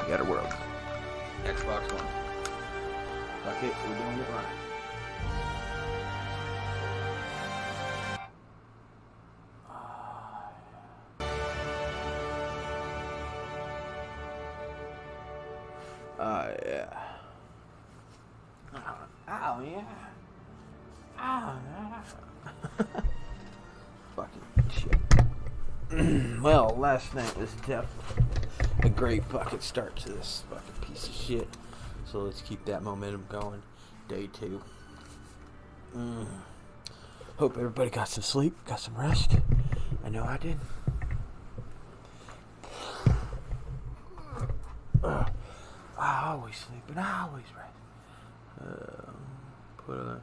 Got a world. Xbox One. Fuck it, we're doing it right. Yeah. Oh, yeah. Oh, yeah. Fucking shit. Well, last night was definitely a great fucking start to this fucking piece of shit. So let's keep that momentum going. Day 2. Hope everybody got some sleep, got some rest. I know I did. I always sleep and I always rest. Put a...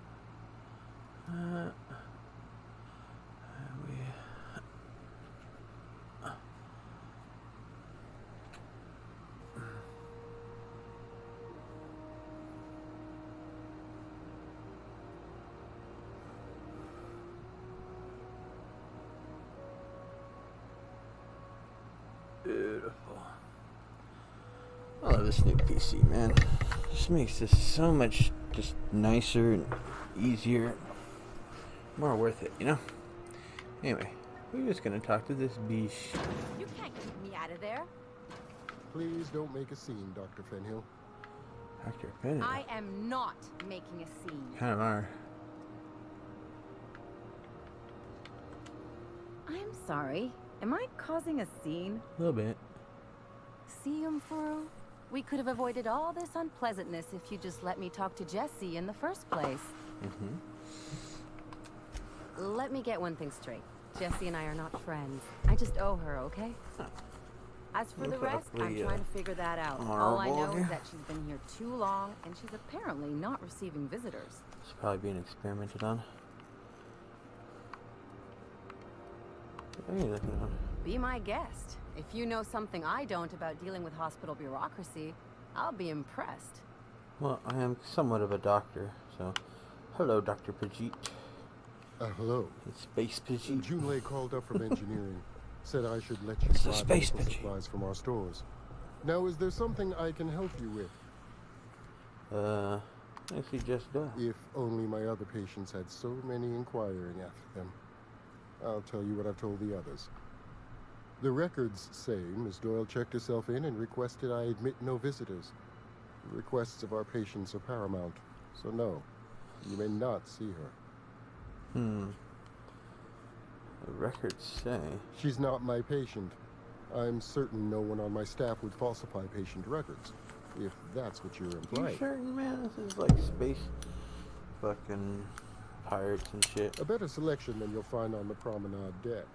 Beautiful. I love this new PC, man. Just makes this so much just nicer and easier, more worth it, you know? Anyway, we're just gonna talk to this beast. You can't keep me out of there. Please don't make a scene, Dr. Fenhill. Dr. Fenhill? I am not making a scene. Kind of are. I'm sorry. Am I causing a scene? A little bit. See, Umfuru? We could have avoided all this unpleasantness if you just let me talk to Jessie in the first place. Let me get one thing straight. Jessie and I are not friends. I just owe her, okay? As for the rest, I'm trying to figure that out. All I know is that she's been here too long, and she's apparently not receiving visitors. It's probably being experimented on. What are you looking at? Be my guest. If you know something I don't about dealing with hospital bureaucracy, I'll be impressed. Well, I am somewhat of a doctor, so... Hello, Dr. Pajit. Hello. It's Space Pajit. Junlei called up from engineering. Said I should let you It's buy a space medical Pajit. supplies from our stores. Now, is there something I can help you with? I suggest that. If only my other patients had so many inquiring after them. I'll tell you what I've told the others. The records say Miss Doyle checked herself in and requested I admit no visitors. The requests of our patients are paramount, so no, you may not see her. The records say... She's not my patient. I'm certain no one on my staff would falsify patient records, if that's what you're implying. You certain, man? This is like space fucking pirates and shit. A better selection than you'll find on the promenade deck,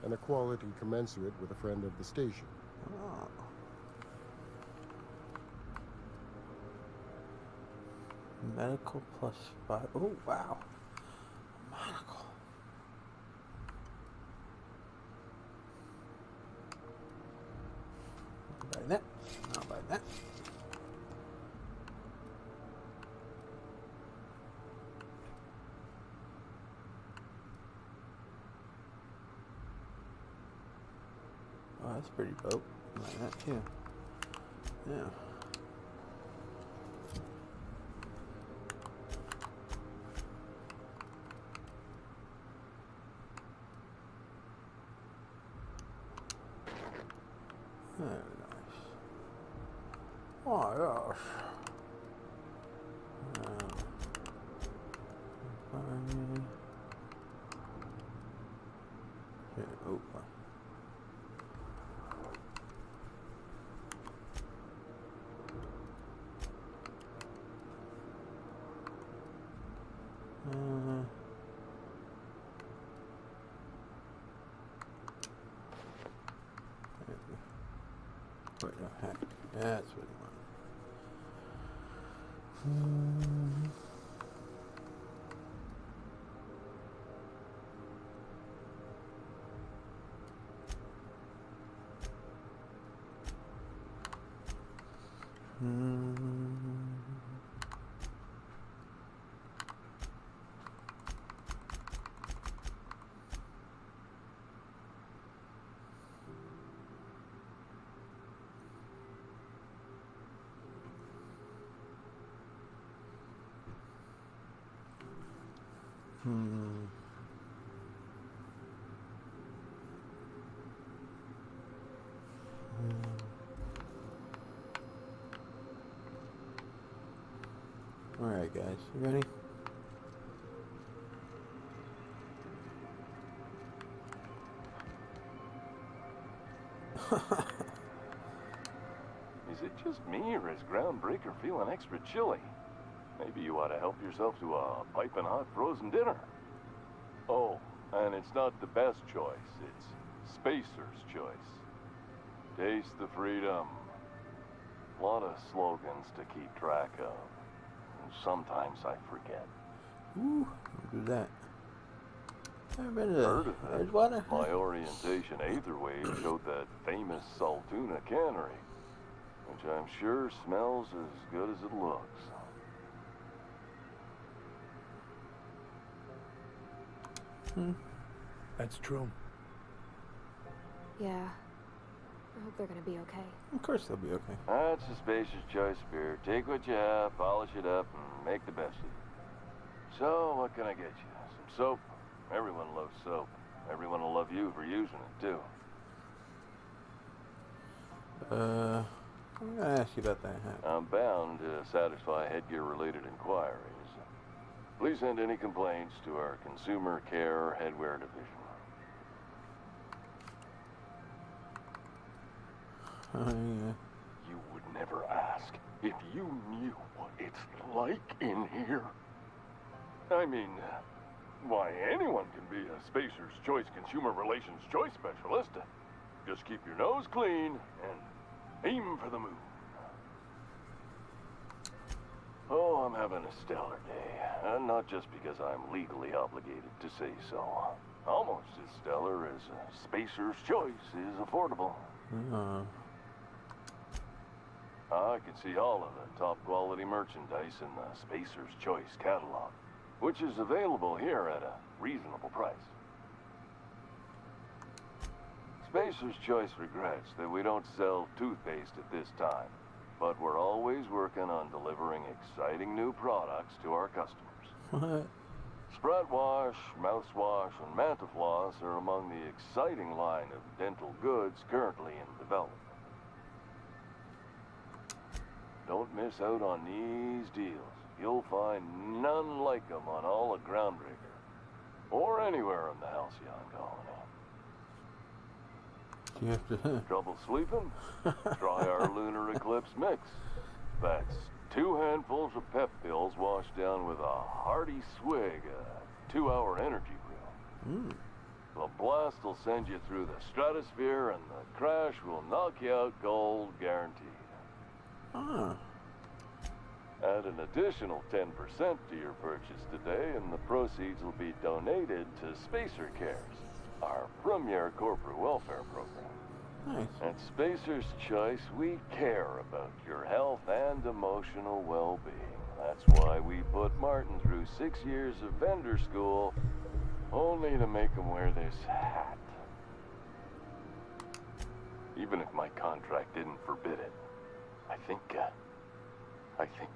and a quality commensurate with a friend of the station. Oh. Medical plus 5. Oh, wow. Medical. I'll buy that. I'll buy that. Oh, that's pretty dope. I like that too. Yeah. Very nice. Oh, gosh. Yeah, oh, wait, no, heck. That's what you want. Hmm. Alright, guys. You ready? Is it just me, or is Groundbreaker feeling extra chilly? Maybe you ought to help yourself to a piping hot frozen dinner. Oh, and it's not the best choice. It's Spacer's choice. Taste the freedom. A lot of slogans to keep track of. Sometimes I forget. Ooh, do that. Ever been to Heard of it. Edgewater? My orientation Aetherwave showed that famous Saltuna cannery, which I'm sure smells as good as it looks. That's true. Yeah. I hope they're gonna be okay. Of course they'll be okay. That's a Spacer's choice beer. Take what you have, polish it up, and make the best of it. So, what can I get you? Some soap? Everyone loves soap. Everyone will love you for using it, too. I'm gonna ask you about that hat. I'm bound to satisfy headgear-related inquiries. Please send any complaints to our Consumer Care Headwear Division. Oh, yeah. You would never ask if you knew what it's like in here. I mean, why, anyone can be a Spacer's Choice Consumer Relations Choice Specialist. Just keep your nose clean and aim for the moon. Oh, I'm having a stellar day. And not just because I'm legally obligated to say so. Almost as stellar as Spacer's Choice is affordable. I can see all of the top quality merchandise in the Spacer's Choice catalog, which is available here at a reasonable price. Spacer's Choice regrets that we don't sell toothpaste at this time, but we're always working on delivering exciting new products to our customers. What? Sprout Wash, Mouthwash, and Mantafloss are among the exciting line of dental goods currently in development. Don't miss out on these deals. You'll find none like them on all of Groundbreaker, or anywhere in the Halcyon colony. You have to. Trouble sleeping? Try our Lunar Eclipse mix. That's 2 handfuls of pep pills washed down with a hearty swig of 2-hour energy brew. The blast will send you through the stratosphere, and the crash will knock you out cold, guaranteed. Add an additional 10% to your purchase today, and the proceeds will be donated to Spacer Cares, our premier corporate welfare program. Nice. At Spacer's Choice, we care about your health and emotional well-being. That's why we put Martin through 6 years of vendor school, only to make him wear this hat. Even if my contract didn't forbid it, I think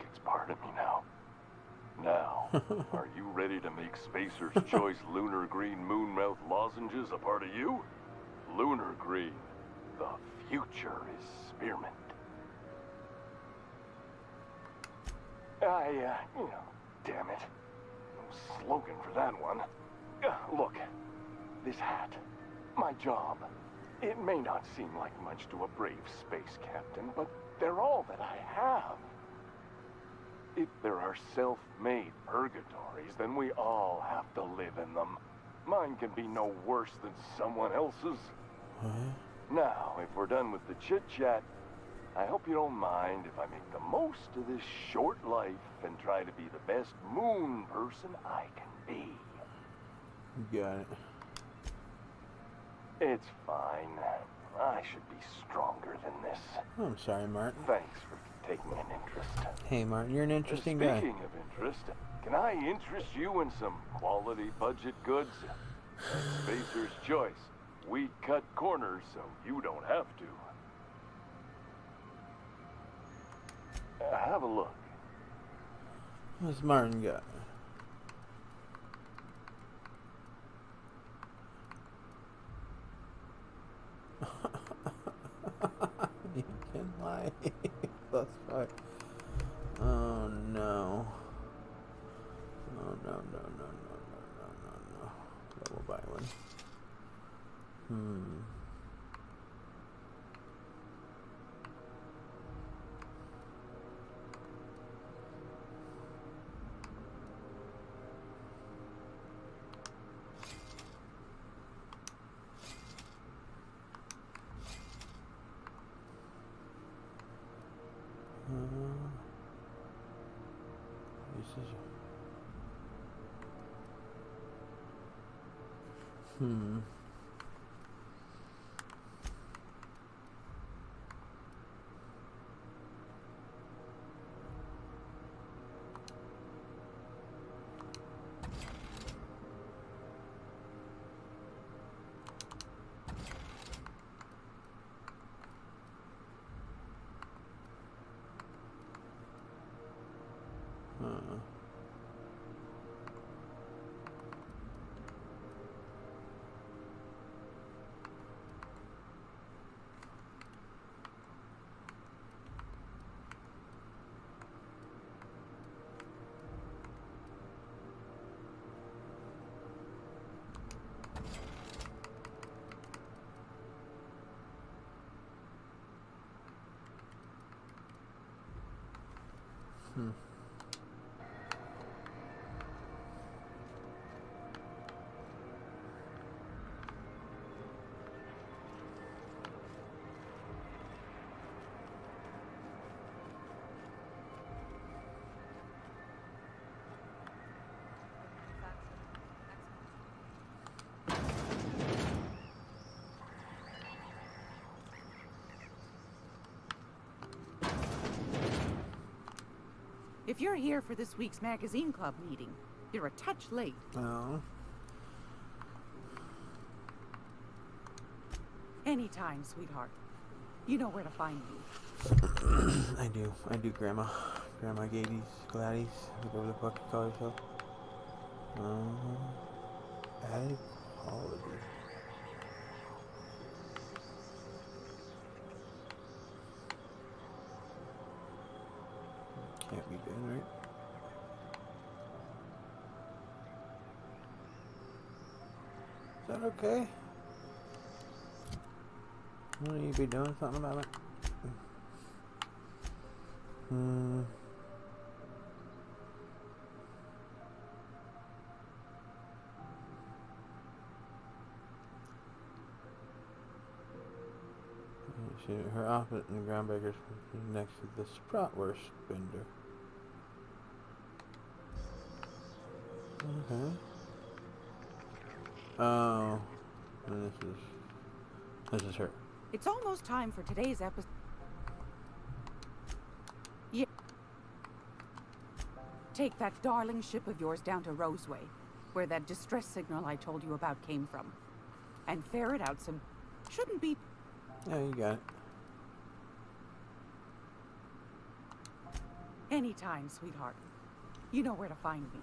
it's part of me now. Now, are you ready to make Spacer's Choice Lunar Green Moonmouth lozenges a part of you? Lunar Green, the future is spearmint. Damn it. No slogan for that one. Look, this hat, my job, it may not seem like much to a brave space captain, but they're all that I have. If there are self-made purgatories, then we all have to live in them. Mine can be no worse than someone else's. Now, if we're done with the chit-chat, I hope you don't mind if I make the most of this short life and try to be the best moon person I can be. You got it. It's fine. I should be stronger than this. I'm sorry, Martin. Thanks for taking an interest. Hey, Martin, you're an interesting guy. Speaking of interest, can I interest you in some quality budget goods? At Spacer's Choice, we cut corners so you don't have to. Have a look. What's Martin got? Plus 5. Oh no. Oh no, no, no, no, no, no, no, no. Double buy one. This is. If you're here for this week's magazine club meeting, you're a touch late. Oh. Anytime, sweetheart. You know where to find me. I do, Grandma. Grandma Gadies, Gladys, whatever the fuck you call yourself. Added quality. Can't be good, right? Is that okay? Wouldn't you be doing something about it? Her office in the Groundbreakers next to the Spratwurst vendor. Okay. Oh, and this is her. It's almost time for today's episode. Yeah. Take that darling ship of yours down to Roseway, where that distress signal I told you about came from, and ferret out some. Shouldn't be. Yeah, you got it. Anytime, sweetheart. You know where to find me.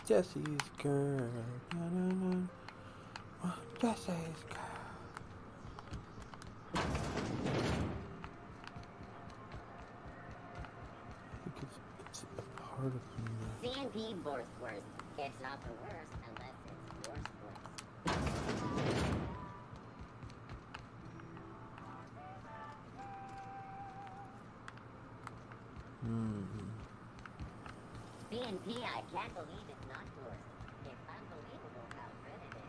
Jesse's girl. Oh, Jesse's girl. I think it's a part of me. C&P Borthworth. It's not the worst unless it's worse. C&P, I can't believe it's not yours. It's unbelievable how good it is.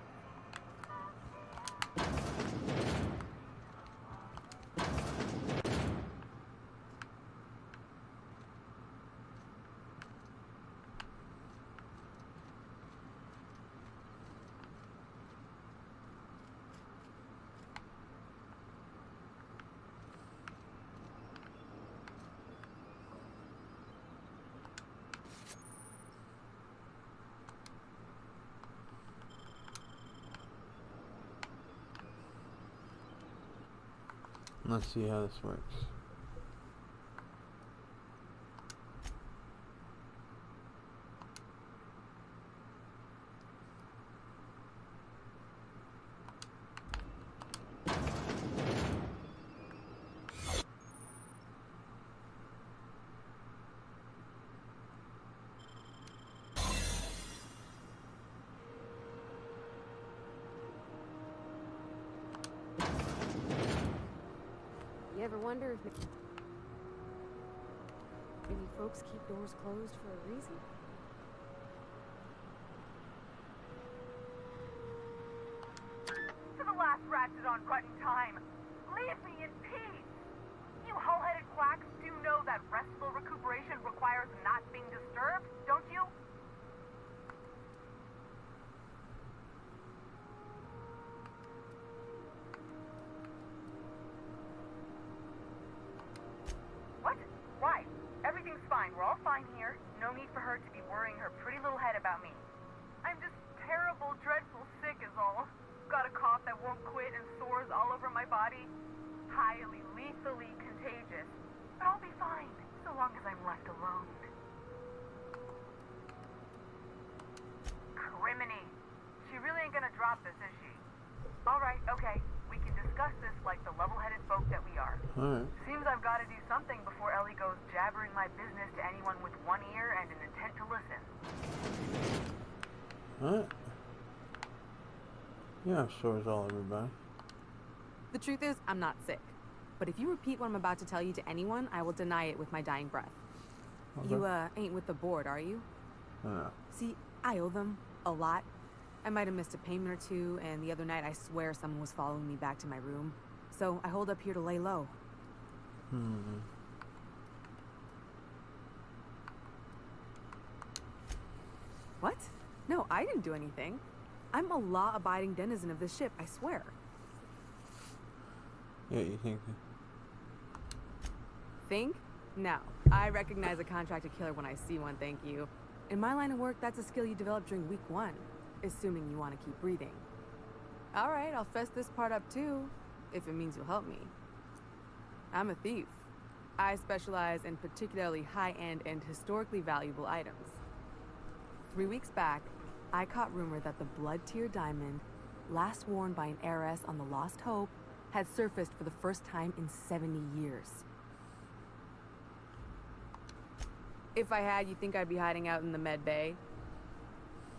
Let's see how this works. You ever wonder if maybe folks keep doors closed for a reason? To the last ratchet on Rutton time, leave me in peace! You hull-headed quacks do know that restful recuperation requires not being disturbed, don't you? What? Why? Everything's fine. We're all fine here. No need for her to be worrying her pretty little head about me. I'm just terrible, dreadful sick is all. Got a cough that won't quit and sores all over my body. Highly, lethally contagious. But I'll be fine, so long as I'm left alone. Criminy. She really ain't gonna drop this, is she? Alright, okay. We can discuss this like the level-headed folk that we are. Alright. Seems I've got to do something before Ellie goes jabbering my business to anyone with one ear and an intent to listen. Alright. You have sores all over your body. The truth is, I'm not sick. But if you repeat what I'm about to tell you to anyone, I will deny it with my dying breath. Okay. You, ain't with the board, are you? No. See, I owe them a lot. I might have missed a payment or two, and the other night I swear someone was following me back to my room. So I hold up here to lay low. What? No, I didn't do anything. I'm a law-abiding denizen of this ship, I swear. Yeah, you think? Think? No. I recognize a contracted killer when I see one, thank you. In my line of work, that's a skill you develop during week 1. Assuming you want to keep breathing. Alright, I'll fess this part up too, if it means you'll help me. I'm a thief. I specialize in particularly high-end and historically valuable items. 3 weeks back, I caught rumor that the blood-tier diamond, last worn by an heiress on the Lost Hope, had surfaced for the first time in 70 years. If I had, you think I'd be hiding out in the med bay?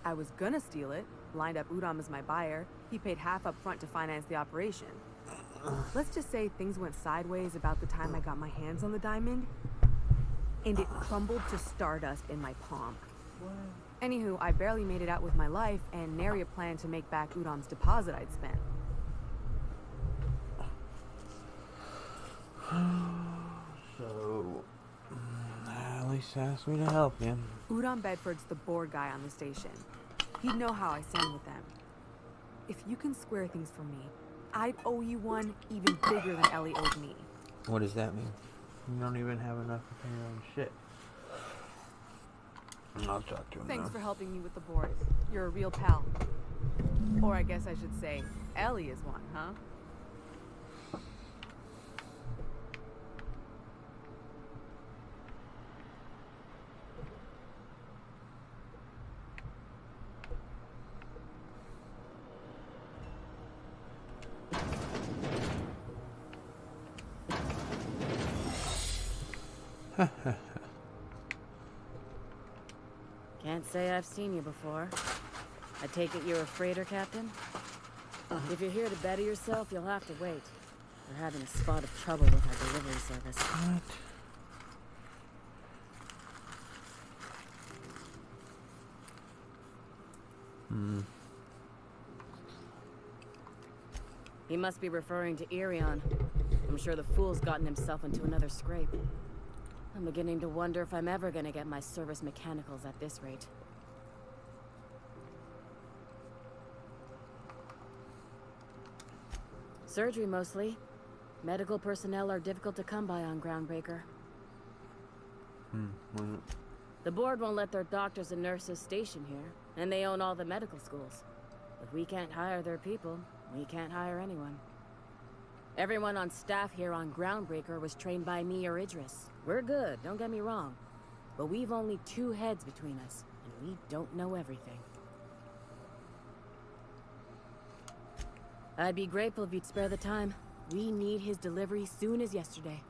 I was gonna steal it, lined up Udom as my buyer. He paid half up front to finance the operation. Let's just say things went sideways about the time I got my hands on the diamond, and it crumbled to stardust in my palm. Anywho, I barely made it out with my life, and nary a plan to make back Udom's deposit I'd spent. So, at least asked me to help you. Udom Bedford's the board guy on the station. He'd know how I stand with them. If you can square things for me, I'd owe you one even bigger than Ellie owed me. What does that mean? You don't even have enough to pay your own shit. I'll talk to him Thanks now. for helping me with the board. You're a real pal. Or I guess I should say, Ellie is one, huh? Can't say I've seen you before. I take it you're a freighter captain? If you're here to better yourself, you'll have to wait. We're having a spot of trouble with our delivery service. What? He must be referring to Irion. I'm sure the fool's gotten himself into another scrape. I'm beginning to wonder if I'm ever gonna get my service mechanicals at this rate. Surgery mostly. Medical personnel are difficult to come by on Groundbreaker. The board won't let their doctors and nurses station here, and they own all the medical schools. If we can't hire their people, we can't hire anyone. Everyone on staff here on Groundbreaker was trained by me or Idris. We're good, don't get me wrong. But we've only 2 heads between us, and we don't know everything. I'd be grateful if you'd spare the time. We need his delivery soon as yesterday.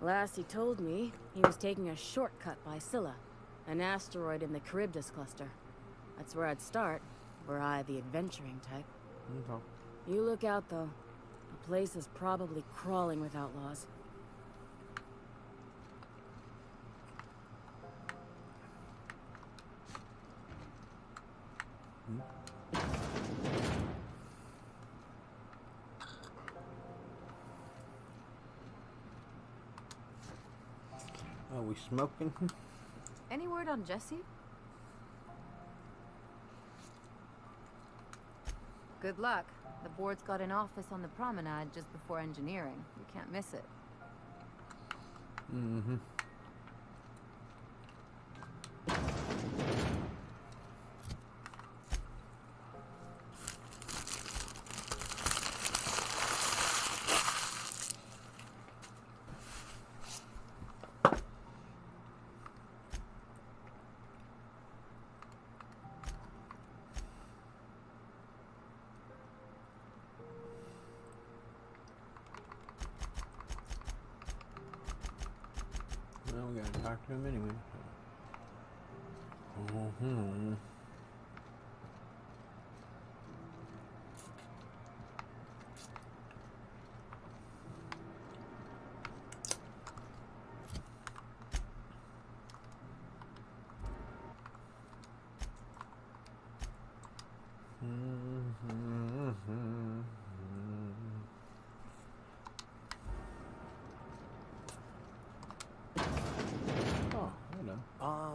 Last he told me, he was taking a shortcut by Scylla, an asteroid in the Charybdis cluster. That's where I'd start, were I the adventuring type. Okay. You look out, though. The place is probably crawling with outlaws. Are we smoking? Any word on Jesse? Good luck. The board's got an office on the promenade just before engineering. You can't miss it. Mm-hmm. Well, we gotta talk to him anyway. Mm-hmm.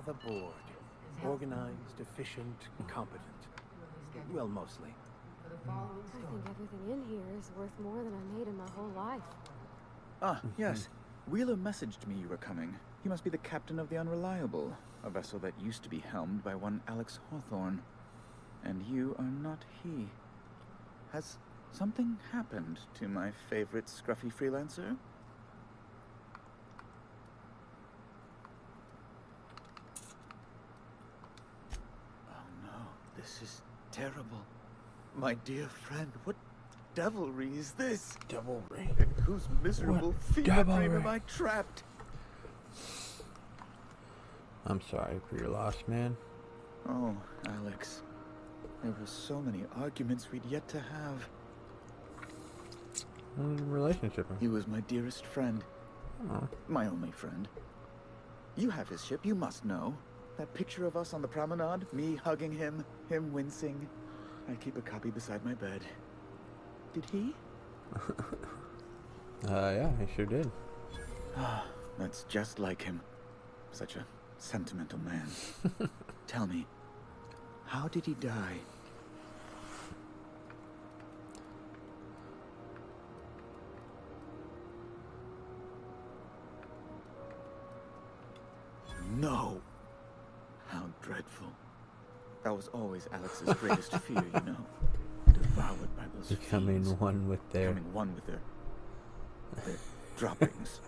The board. Organized, efficient, competent. Well, mostly. I think everything in here is worth more than I made in my whole life. Ah, yes. Wheeler messaged me you were coming. He must be the captain of the Unreliable, a vessel that used to be helmed by one Alex Hawthorne. And you are not he. Has something happened to my favorite scruffy freelancer? This is terrible. My dear friend, what devilry is this? Devilry? In whose miserable fever dream am I trapped? I'm sorry for your loss, man. Oh, Alex. There were so many arguments we'd yet to have. Relationship. He was my dearest friend. Oh. My only friend. You have his ship, you must know. That picture of us on the promenade, me hugging him, him wincing. I keep a copy beside my bed. Did he? Yeah, he sure did. That's just like him. Such a sentimental man. Tell me, how did he die? No! How dreadful. That was always Alex's greatest fear, you know. Devoured by those Becoming fiends. one with their... Becoming one with their droppings.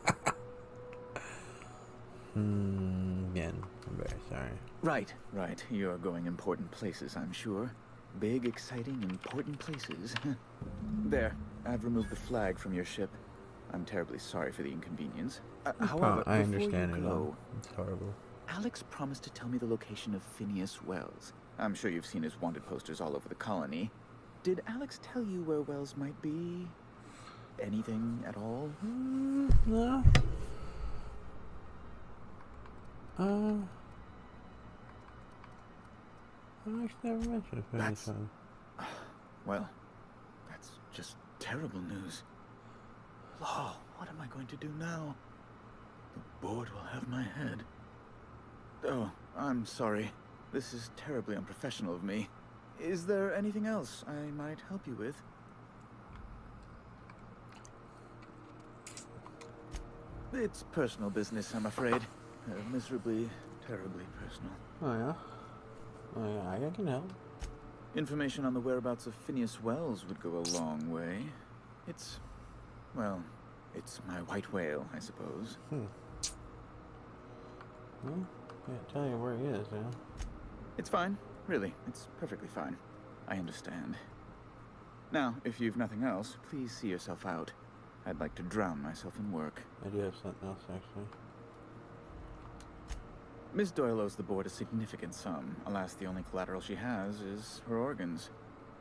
Again, I'm very sorry. Right. You're going important places, I'm sure. Big, exciting, important places. There, I've removed the flag from your ship. I'm terribly sorry for the inconvenience. However, I before understand you it all. go, It's horrible. Alex promised to tell me the location of Phineas Wells. I'm sure you've seen his wanted posters all over the colony. Did Alex tell you where Wells might be? Anything at all? No. Alex never mentioned it. That's... Well, that's just terrible news. Law, what am I going to do now? The board will have my head. Oh, I'm sorry. This is terribly unprofessional of me. Is there anything else I might help you with? It's personal business, I'm afraid. Miserably, terribly personal. Oh yeah, I can help. Information on the whereabouts of Phineas Wells would go a long way. It's Well, it's my white whale, I suppose. Well, can't tell you where he is, huh? It's fine. Really, it's perfectly fine. I understand. Now, if you've nothing else, please see yourself out. I'd like to drown myself in work. I do have something else, actually. Miss Doyle owes the board a significant sum. Alas, the only collateral she has is her organs.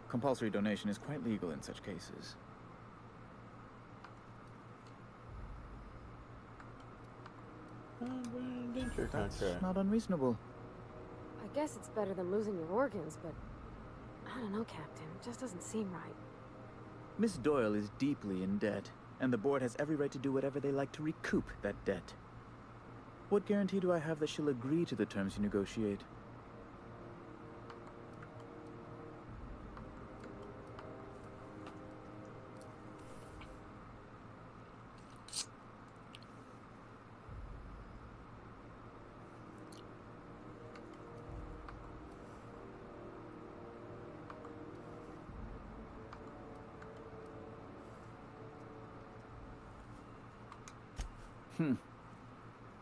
Compulsory donation is quite legal in such cases. That's not unreasonable. I guess it's better than losing your organs, but I don't know, Captain. It just doesn't seem right. Miss Doyle is deeply in debt, and the board has every right to do whatever they like to recoup that debt. What guarantee do I have that she'll agree to the terms you negotiate?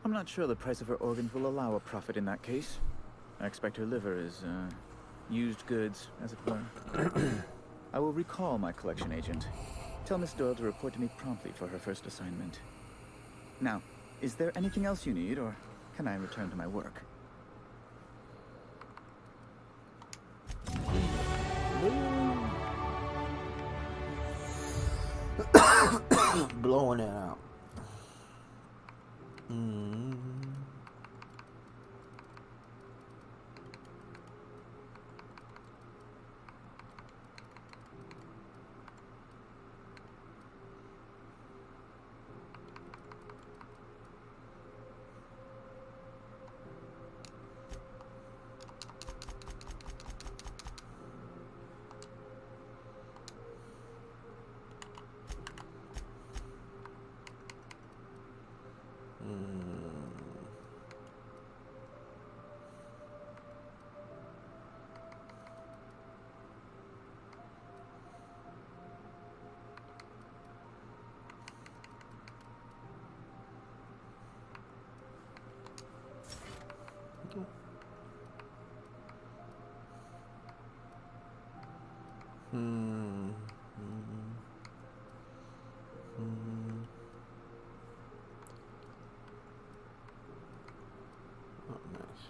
I'm not sure the price of her organs will allow a profit in that case. I expect her liver is, used goods, as it were. I will recall my collection agent. Tell Miss Doyle to report to me promptly for her first assignment. Now, is there anything else you need, or can I return to my work? Blowing it out. Oh, nice.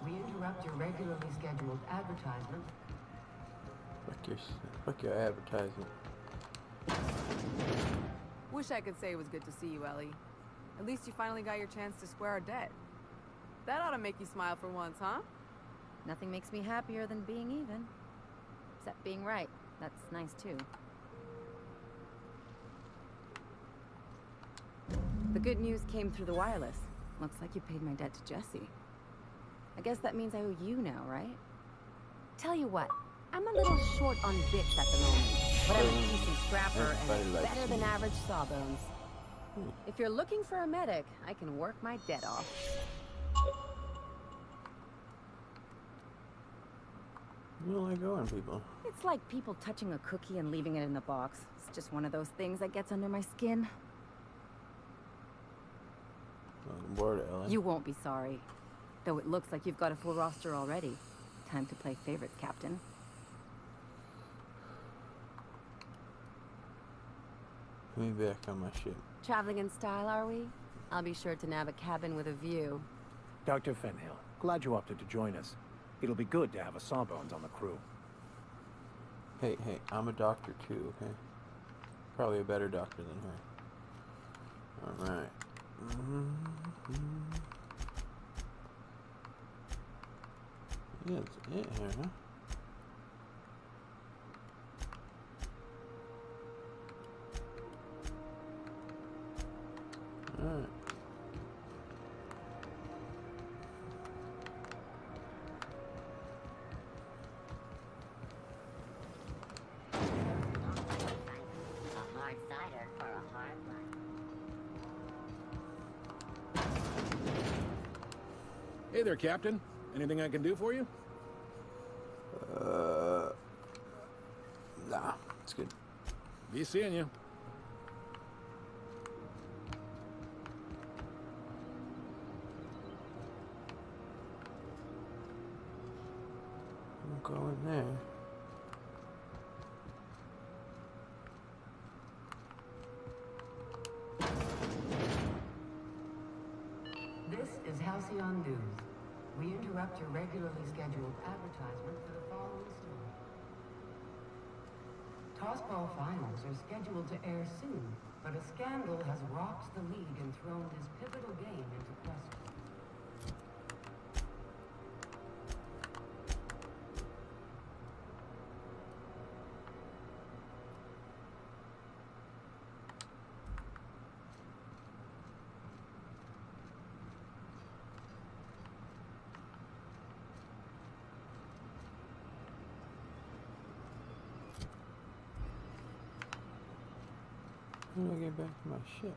We interrupt your regularly scheduled advertisement. Fuck your advertisement. Wish I could say it was good to see you, Ellie. At least you finally got your chance to square our debt. That ought to make you smile for once, huh? Nothing makes me happier than being even. Except being right. That's nice, too. The good news came through the wireless. Looks like you paid my debt to Jesse. I guess that means I owe you now, right? Tell you what, I'm a little short on bits at the moment, but I'm a decent scrapper and better than average sawbones. If you're looking for a medic, I can work my debt off. You don't like going, people. It's like people touching a cookie and leaving it in the box. It's just one of those things that gets under my skin. Welcome aboard, Ellen. You won't be sorry. Though it looks like you've got a full roster already. Time to play favorites, Captain. Put me back on my ship. Traveling in style, are we? I'll be sure to nab a cabin with a view. Dr. Fenhill, glad you opted to join us. It'll be good to have a Sawbones on the crew. Hey, I'm a doctor too, okay? Probably a better doctor than her. Alright. Yeah, that's it here, huh? Alright. A hard cider for a hard life. Hey there, Captain. Anything I can do for you? Nah, it's good. Be seeing you. Don't go in there. This is Halcyon News. We interrupt your regularly scheduled advertisement for the following story. Tossball finals are scheduled to air soon, but a scandal has rocked the league and thrown this pivotal game into question. How do I get back to my ship?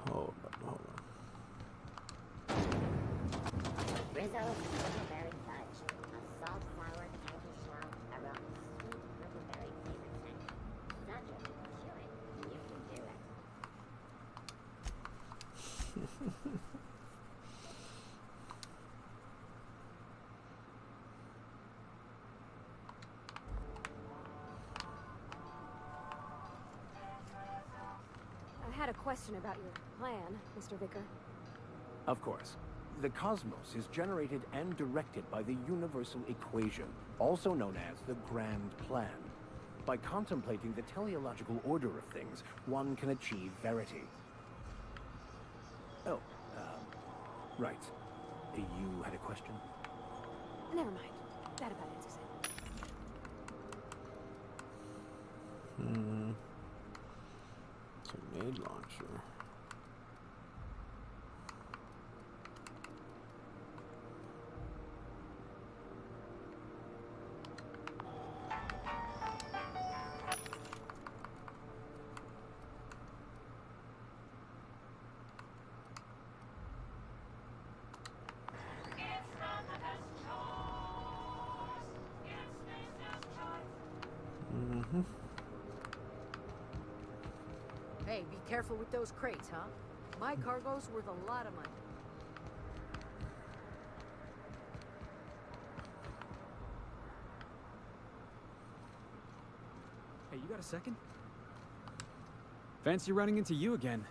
Hold on. Rizzo, Riverberry Fudge. A salt sour tangy shell around sweet Riverberry flavored snack. Sandra, chew it. You can do it. I had a question about your plan, Mr. Vicker. Of course. The cosmos is generated and directed by the universal equation, also known as the Grand Plan. By contemplating the teleological order of things, one can achieve verity. Oh, right. You had a question? Never mind. That about answers it. Grenade launcher. Hey, be careful with those crates, huh? My cargo's worth a lot of money. Hey, you got a second? Fancy running into you again.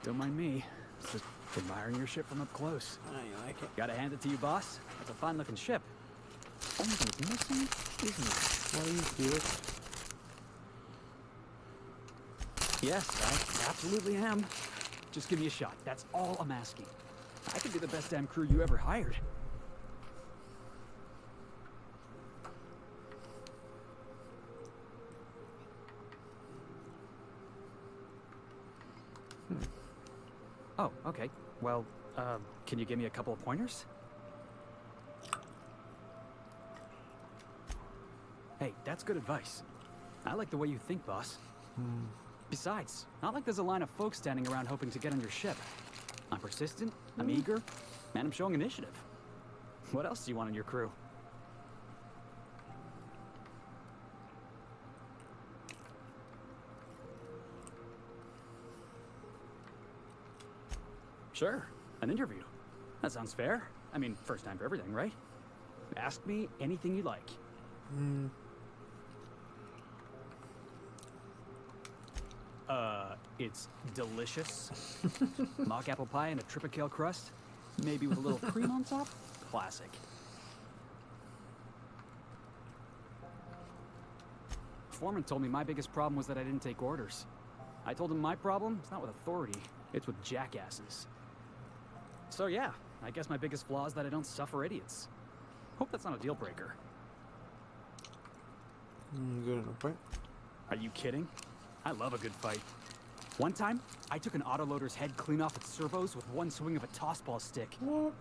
Don't mind me. Just admiring your ship from up close. Oh, you like it? Gotta hand it to you, boss. That's a fine-looking ship. Only thing's missing, isn't it? Why you do it? Yes, I absolutely am. Just give me a shot. That's all I'm asking. I could be the best damn crew you ever hired. Oh, okay. Well, can you give me a couple of pointers? Hey, that's good advice. I like the way you think, boss. Besides, not like there's a line of folks standing around hoping to get on your ship. I'm persistent, I'm eager, and I'm showing initiative. What else do you want in your crew? Sure, an interview. That sounds fair. I mean, first time for everything, right? Ask me anything you like. It's delicious. Mock apple pie and a tripicale crust. Maybe with a little cream on top. Classic. Foreman told me my biggest problem was that I didn't take orders. I told him my problem is not with authority, it's with jackasses. So yeah, I guess my biggest flaw is that I don't suffer idiots. Hope that's not a deal breaker. Good enough, right? Are you kidding? I love a good fight. One time, I took an autoloader's head clean off its servos with one swing of a tossball stick. What?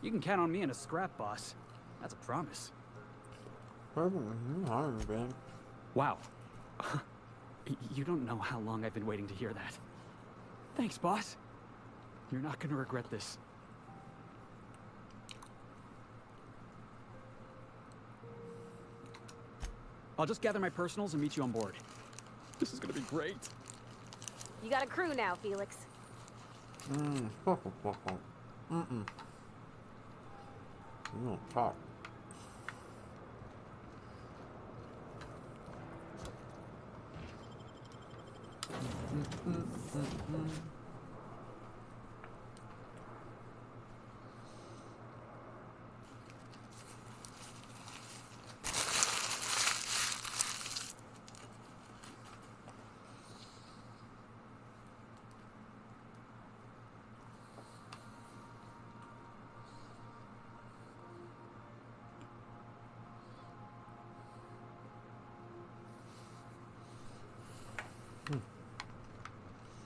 You can count on me in a scrap, boss. That's a promise. Wow. You don't know how long I've been waiting to hear that. Thanks, boss. You're not gonna regret this. I'll just gather my personals and meet you on board. This is gonna be great. You got a crew now, Felix. You don't talk.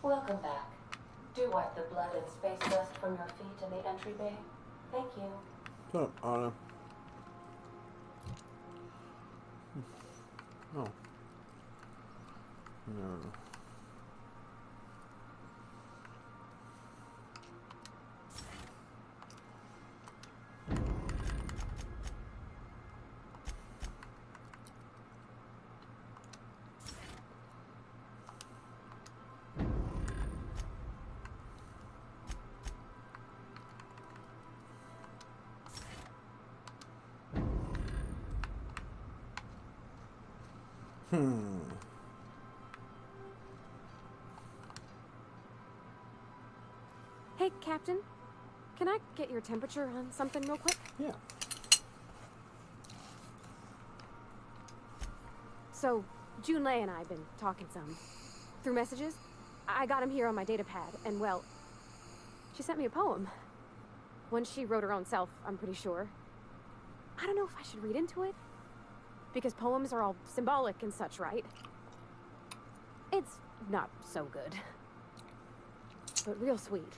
Welcome back. Do wipe the blood and space dust from your feet in the entry bay. Thank you. Shut up, Anna. No. No. Hey, Captain. Can I get your temperature on something real quick? Yeah. So, Junlei and I have been talking some. Through messages. I got him here on my data pad, and well, she sent me a poem. One she wrote her own self, I'm pretty sure. I don't know if I should read into it. Because poems are all symbolic and such, right? It's not so good. But real sweet.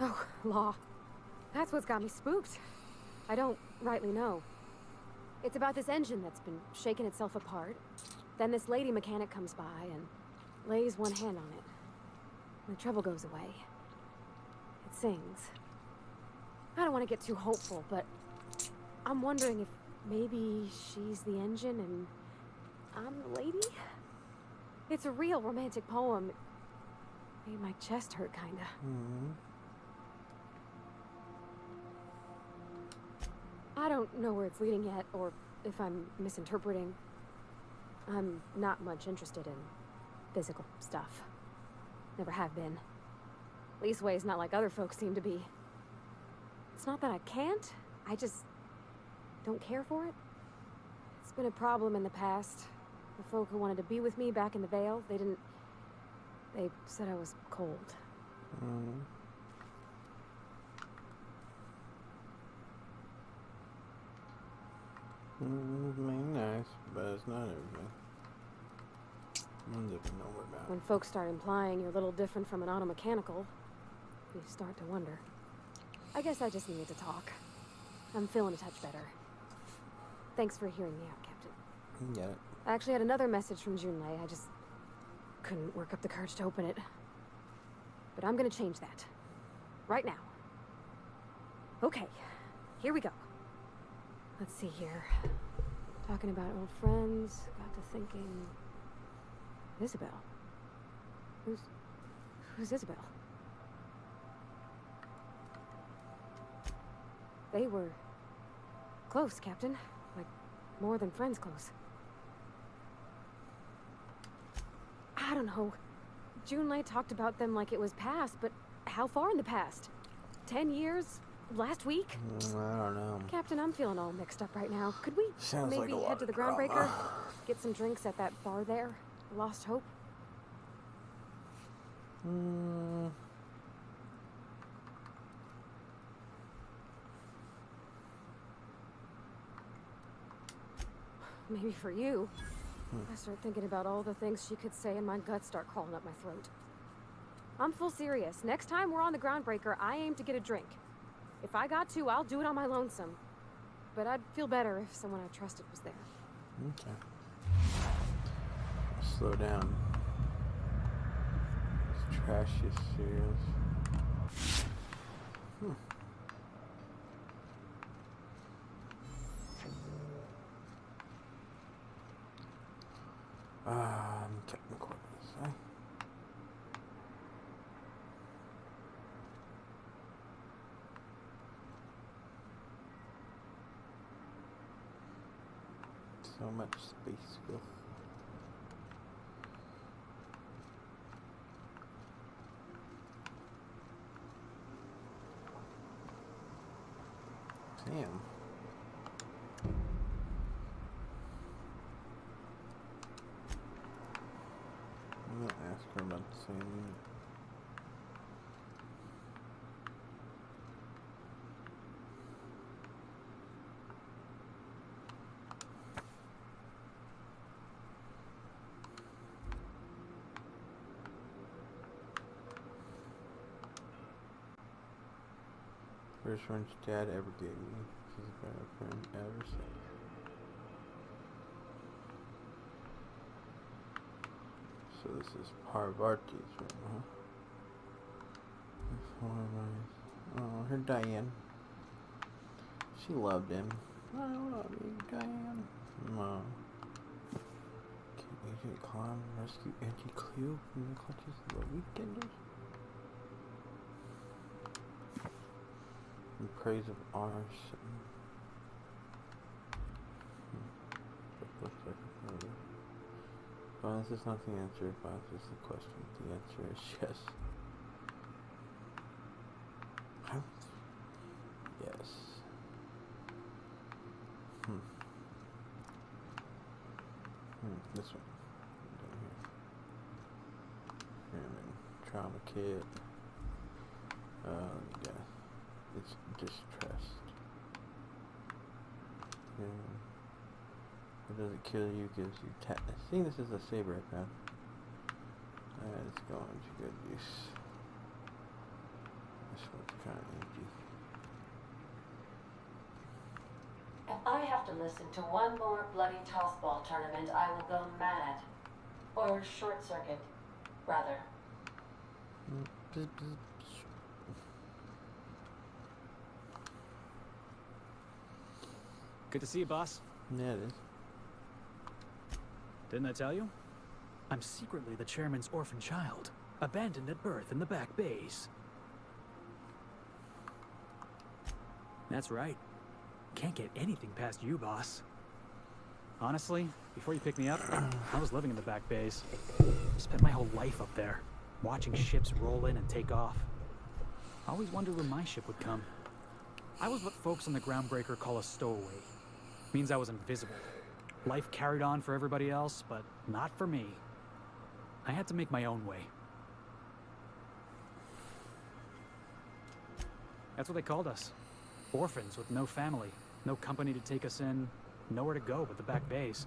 Oh, law. That's what's got me spooked. I don't rightly know. It's about this engine that's been shaking itself apart. Then this lady mechanic comes by and lays one hand on it. And the trouble goes away. It sings. I don't want to get too hopeful, but I'm wondering if maybe she's the engine and I'm the lady? It's a real romantic poem. Made my chest hurt, kinda. I don't know where it's leading yet, or if I'm misinterpreting. I'm not much interested in physical stuff. Never have been. Leastways not like other folks seem to be. It's not that I can't, I just don't care for it. It's been a problem in the past. The folk who wanted to be with me back in the Vale, they said I was cold. Nice, but it's not everything. One's up and nowhere about. When folks start implying you're a little different from an automechanical, you start to wonder. I guess I just needed to talk. I'm feeling a touch better. Thanks for hearing me out, Captain. Get it. I actually had another message from Junlei. I just couldn't work up the courage to open it. But I'm gonna change that. Right now. Okay, here we go. Let's see here. Talking about old friends, got to thinking... Isabel. Who's Isabel? They were close, Captain. Like, more than friends close. I don't know. Junlei talked about them like it was past, but how far in the past? 10 years? Last week? I don't know. Captain, I'm feeling all mixed up right now. Could we Sounds maybe like a head to the lot of Groundbreaker? drama. Get some drinks at that bar there? Lost Hope? Maybe for you. I start thinking about all the things she could say and my guts start crawling up my throat. I'm full serious. Next time we're on the Groundbreaker, I aim to get a drink. If I got to, I'll do it on my lonesome. But I'd feel better if someone I trusted was there. Okay. Slow down. This trash is serious. Technical, eh? So much space, Bill. Damn. I'm gonna ask her about the same unit. First one's dad ever gave me. She's the best friend ever said. So this is Parvati's room, huh? Oh, her Diane. She loved him. I love you, Diane. No. Can Agent Khan rescue Auntie Cleo from the clutches of the Weekenders? In praise of arson. Violence is not the answer, violence is the question. The answer is yes. Yes. This one. Down here. Trauma kit. Yeah. It's distressed. What does it kill you? Gives you tetanus. See, this is a saber I found. It's going to good use. This one's kind of empty. If I have to listen to one more bloody tossball tournament, I will go mad. Or short circuit, rather. Good to see you, boss. Yeah, it is. Didn't I tell you? I'm secretly the chairman's orphan child, abandoned at birth in the back bays. That's right. Can't get anything past you, boss. Honestly, before you picked me up, I was living in the back bays. Spent my whole life up there, watching ships roll in and take off. I always wondered when my ship would come. I was what folks on the Groundbreaker call a stowaway. Means I was invisible. Life carried on for everybody else, but not for me. I had to make my own way. That's what they called us. Orphans with no family, no company to take us in, nowhere to go but the back bays.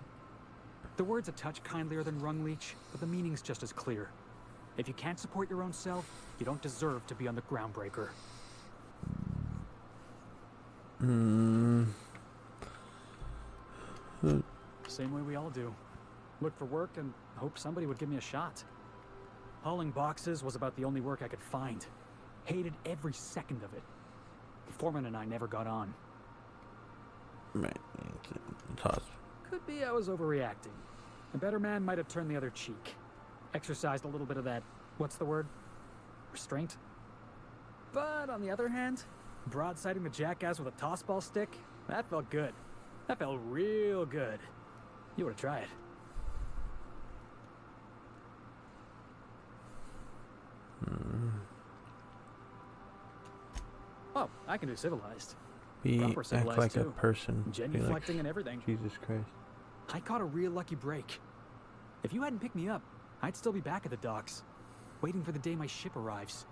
The word's a touch kindlier than Rungleech, but the meaning's just as clear. If you can't support your own self, you don't deserve to be on the Groundbreaker. Same way we all do. Looked for work and hoped somebody would give me a shot. Hauling boxes was about the only work I could find. Hated every second of it. The foreman and I never got on. Right. Toss. Could be I was overreacting. A better man might have turned the other cheek. Exercised a little bit of that, what's the word? Restraint? But on the other hand, broadsiding the jackass with a tossball stick, that felt good. That felt real good. You ought to try it. Oh, I can do civilized. Proper Act civilized like too. a person. Genuflecting and everything. Jesus Christ. I caught a real lucky break. If you hadn't picked me up, I'd still be back at the docks, waiting for the day my ship arrives.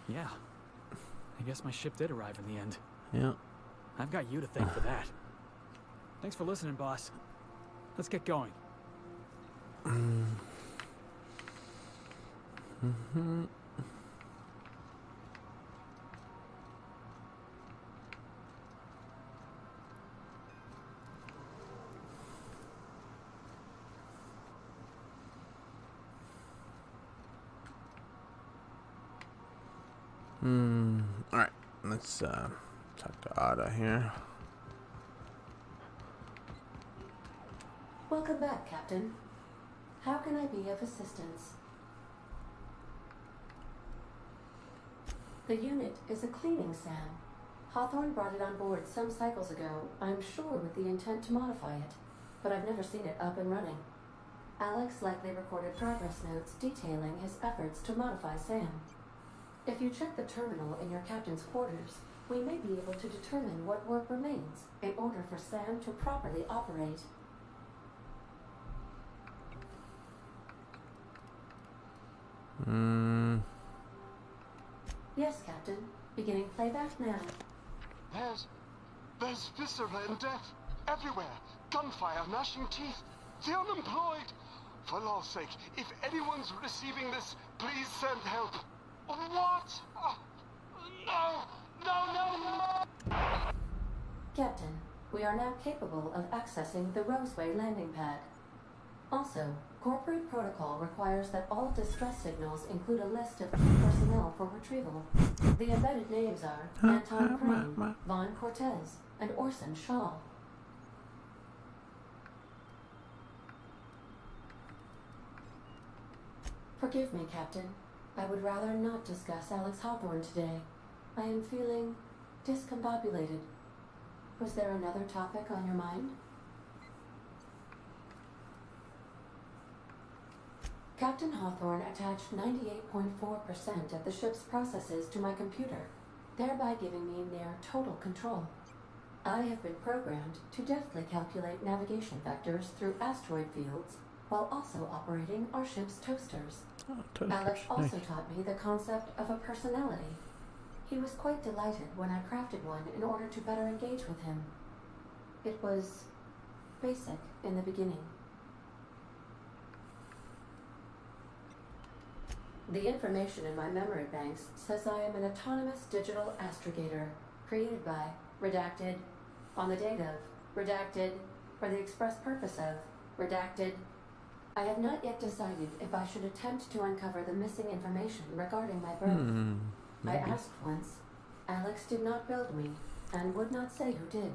Yeah. I guess my ship did arrive in the end. Yeah. I've got you to thank for that. Thanks for listening, boss. Let's get going. Alright, let's talk to Ada here. Welcome back, Captain. How can I be of assistance? The unit is a cleaning SAM. Hawthorne brought it on board some cycles ago, I'm sure with the intent to modify it, but I've never seen it up and running. Alex likely recorded progress notes detailing his efforts to modify SAM. If you check the terminal in your captain's quarters, we may be able to determine what work remains in order for SAM to properly operate. Yes, Captain. Beginning playback now. There's viscera and death everywhere. Gunfire, gnashing teeth, the unemployed. For law's sake, if anyone's receiving this, please send help. What? No! Captain, we are now capable of accessing the Roseway landing pad. Also, corporate protocol requires that all distress signals include a list of key personnel for retrieval. The embedded names are Anton Crane, Vaughn Cortez, and Orson Shaw. Forgive me, Captain. I would rather not discuss Alex Hawthorne today. I am feeling discombobulated. Was there another topic on your mind? Captain Hawthorne attached 98.4% of the ship's processes to my computer, thereby giving me near total control. I have been programmed to deftly calculate navigation vectors through asteroid fields, while also operating our ship's toasters. Alex also taught me the concept of a personality. He was quite delighted when I crafted one in order to better engage with him. It was basic in the beginning. The information in my memory banks says I am an autonomous digital astrogator, created by, redacted, on the date of, redacted, for the express purpose of, redacted. I have not yet decided if I should attempt to uncover the missing information regarding my birth. I asked once. Alex did not build me, and would not say who did.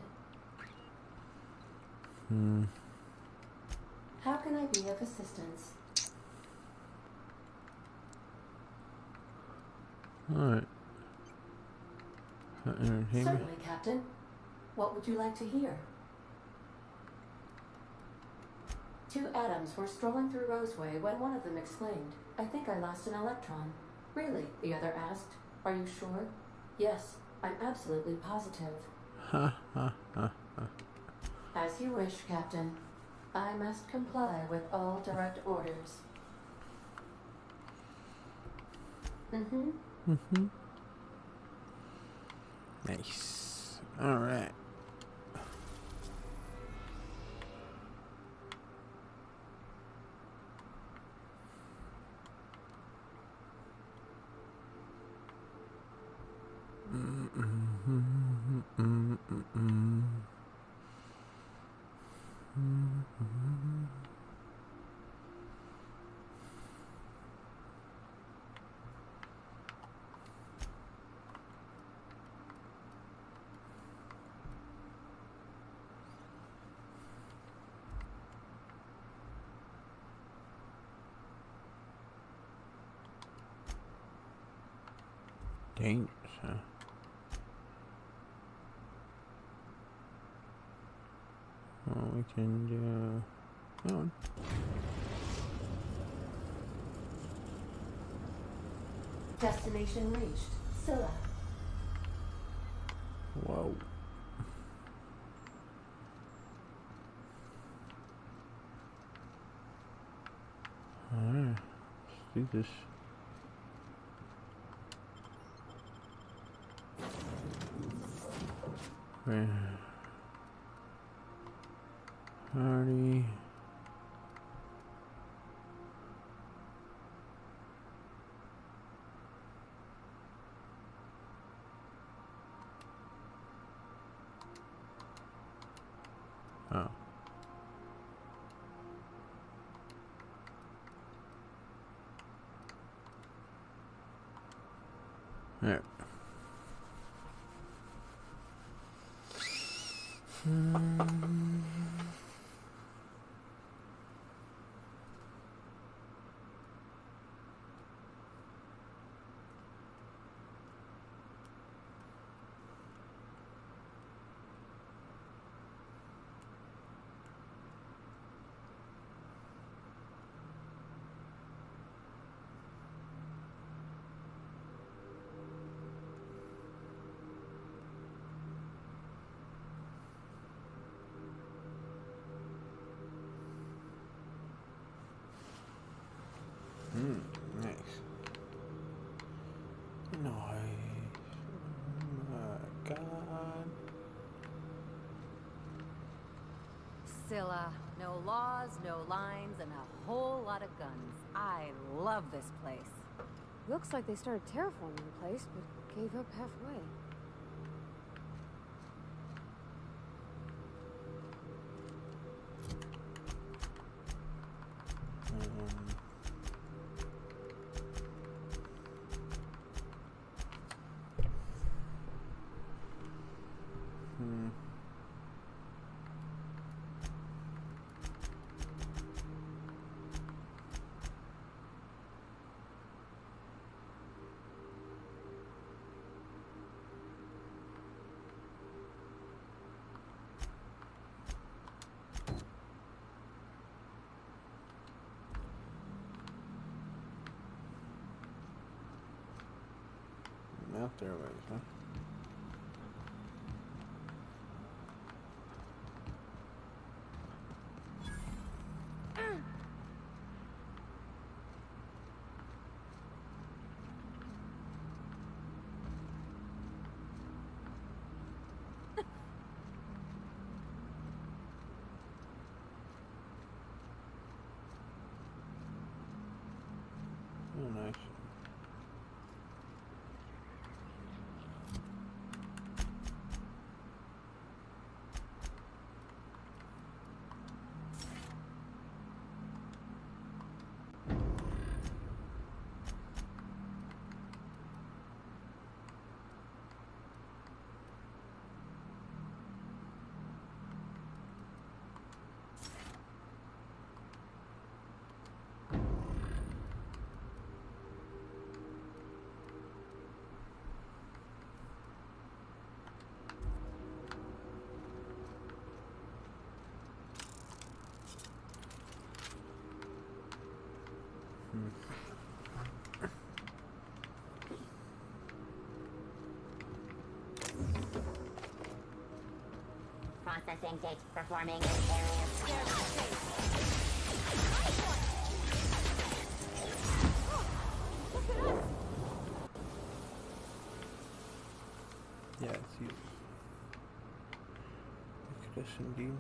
How can I be of assistance? Alright. Certainly, Captain. What would you like to hear? Two atoms were strolling through Roseway when one of them exclaimed, "I think I lost an electron." "Really?" the other asked. "Are you sure?" "Yes, I'm absolutely positive." As you wish, Captain. I must comply with all direct orders. Nice. Alright. Dangerous, huh? Well, we can do that one. Destination reached. Scylla. Whoa. Alright, let's do this. Okay. Party. Oh. There. Nice. Nice. Oh my God. Scylla. No laws, no lines, and a whole lot of guns. I love this place. Looks like they started terraforming the place, but gave up halfway. Out there, ways, huh? Oh, nice. Processing data, performing an area scan. Yeah, it's you. Look at us indeed.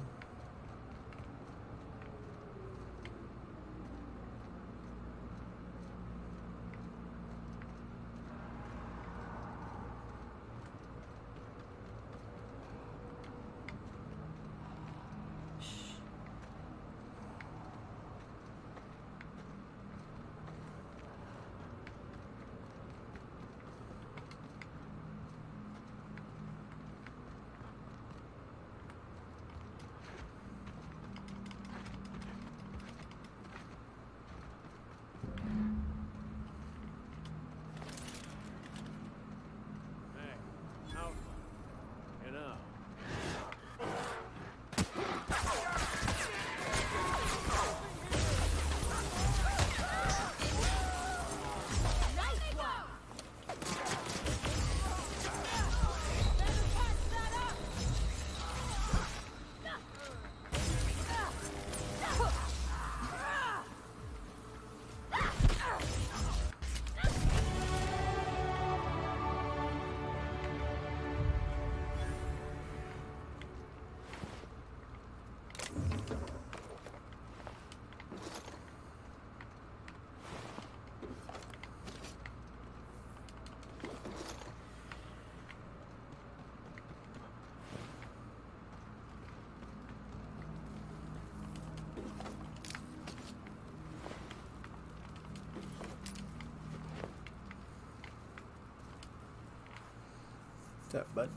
What's up, bud?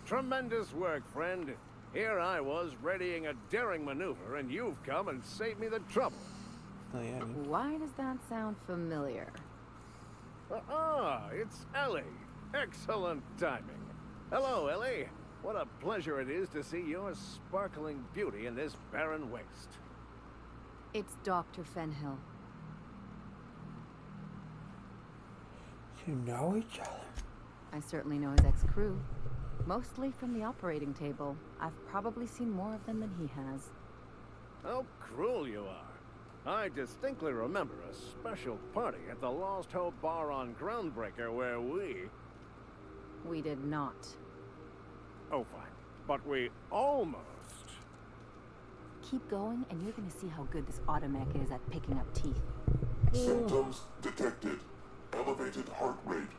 Tremendous work, friend. Here I was readying a daring maneuver, and you've come and saved me the trouble. Oh, yeah. Why does that sound familiar? It's Ellie. Excellent timing. Hello, Ellie. What a pleasure it is to see your sparkling beauty in this barren waste. It's Dr. Fenhill. You know each other? I certainly know his ex-crew. Mostly from the operating table. I've probably seen more of them than he has. How cruel you are. I distinctly remember a special party at the Lost Hope Bar on Groundbreaker where We did not. Oh, fine. But we almost... Keep going, and you're gonna see how good this automech is at picking up teeth. Symptoms detected. Elevated heart rate,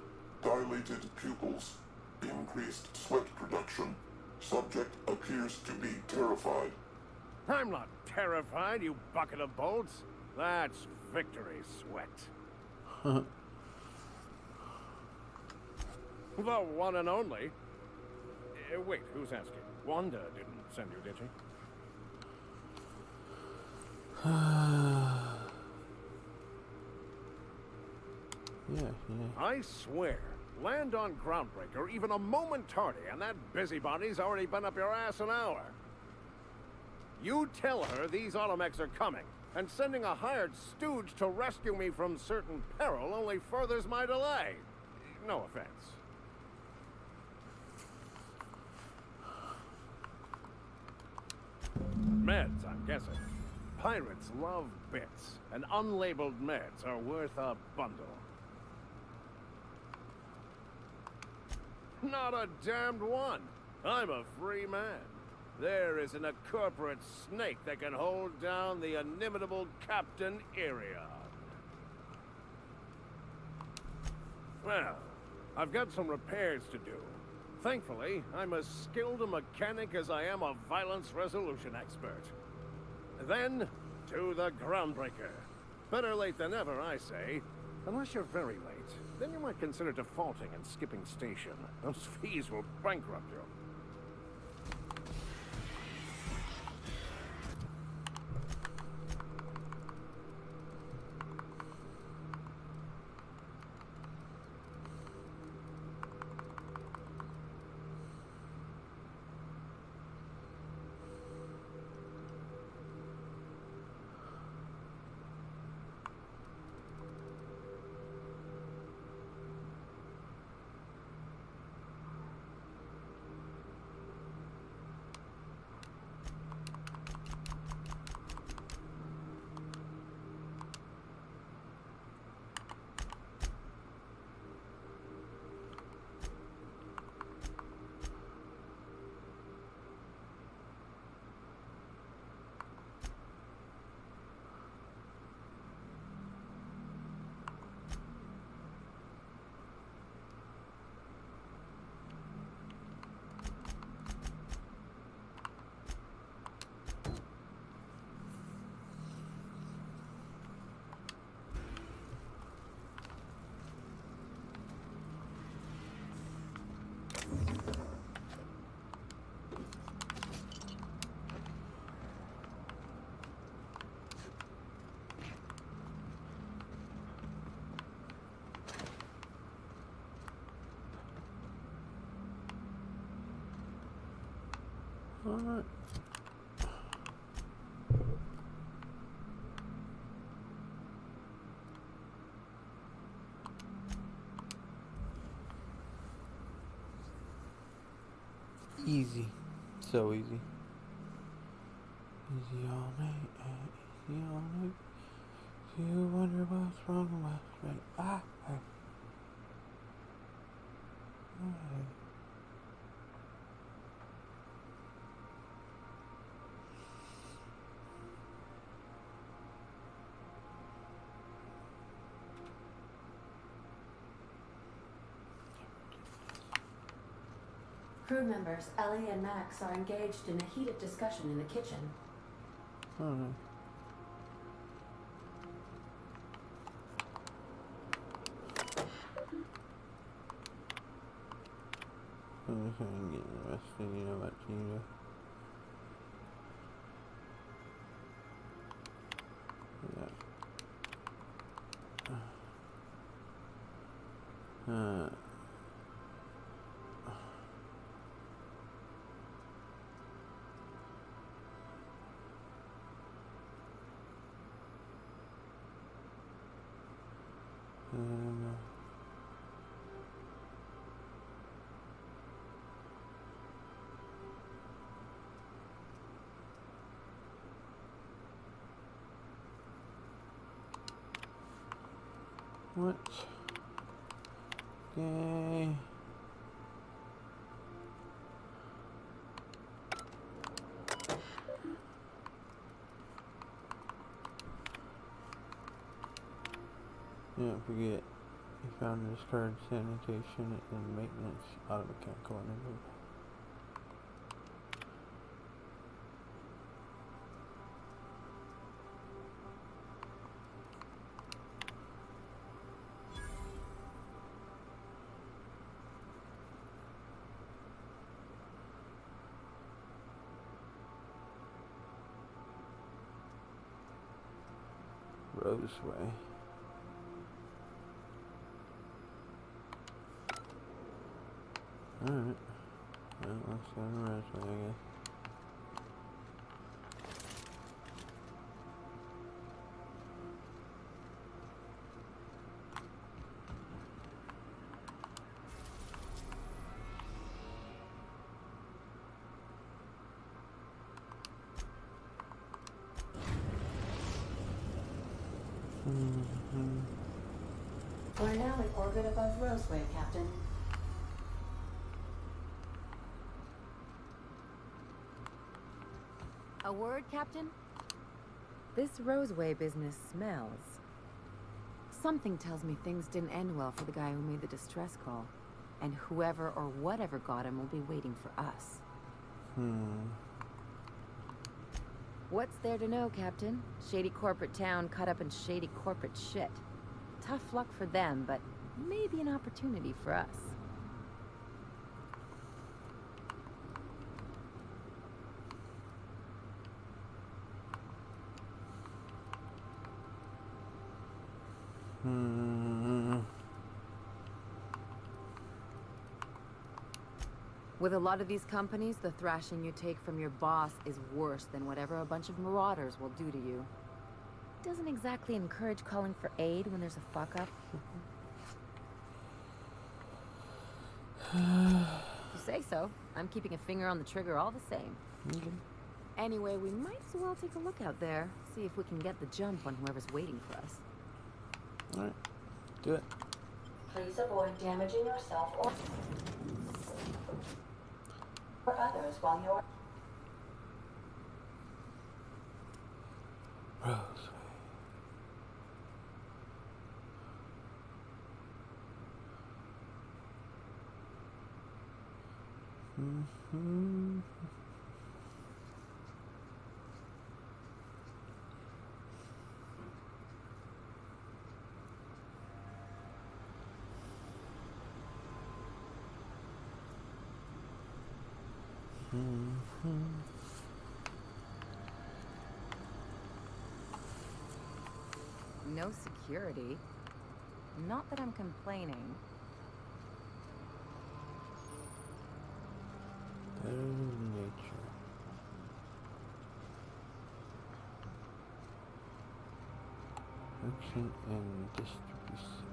dilated pupils, increased sweat production. Subject appears to be terrified. I'm not terrified, you bucket of bolts. That's victory sweat. The one and only. Wait, who's asking? Wanda didn't send you, did she? Yeah. I swear, land on Groundbreaker even a moment tardy, and that busybody's already been up your ass an hour. You tell her these automechs are coming, and sending a hired stooge to rescue me from certain peril only furthers my delay. No offense. Meds, I'm guessing. Pirates love bits, and unlabeled meds are worth a bundle. Not a damned one. I'm a free man. There isn't a corporate snake that can hold down the inimitable Captain Irion. Well, I've got some repairs to do. Thankfully, I'm as skilled a mechanic as I am a violence resolution expert. Then, to the Groundbreaker. Better late than never, I say. Unless you're very late, then you might consider defaulting and skipping station. Those fees will bankrupt you. What? Easy. So easy. Easy all night, easy all night. You wonder what's wrong and what's right. Ah, ah. Crew members Ellie and Max are engaged in a heated discussion in the kitchen. Oh. just gonna get the rest of you know what you do. What? Okay. Don't forget, you found this card sanitation and maintenance automechanical energy. Roseway. Alright. Well, let's go to Roseway, I guess. We're now in orbit above Roseway, Captain. A word, Captain? This Roseway business smells. Something tells me things didn't end well for the guy who made the distress call. And whoever or whatever got him will be waiting for us. What's there to know, Captain? Shady corporate town caught up in shady corporate shit. Tough luck for them, but maybe an opportunity for us. With a lot of these companies, the thrashing you take from your boss is worse than whatever a bunch of marauders will do to you. Doesn't exactly encourage calling for aid when there's a fuck-up. If you say so. I'm keeping a finger on the trigger all the same. Anyway, we might as well take a look out there. See if we can get the jump on whoever's waiting for us. Alright, do it. Please avoid damaging yourself or others while you're... Roseway. No security. Not that I'm complaining. Better than nature. Production and distribution.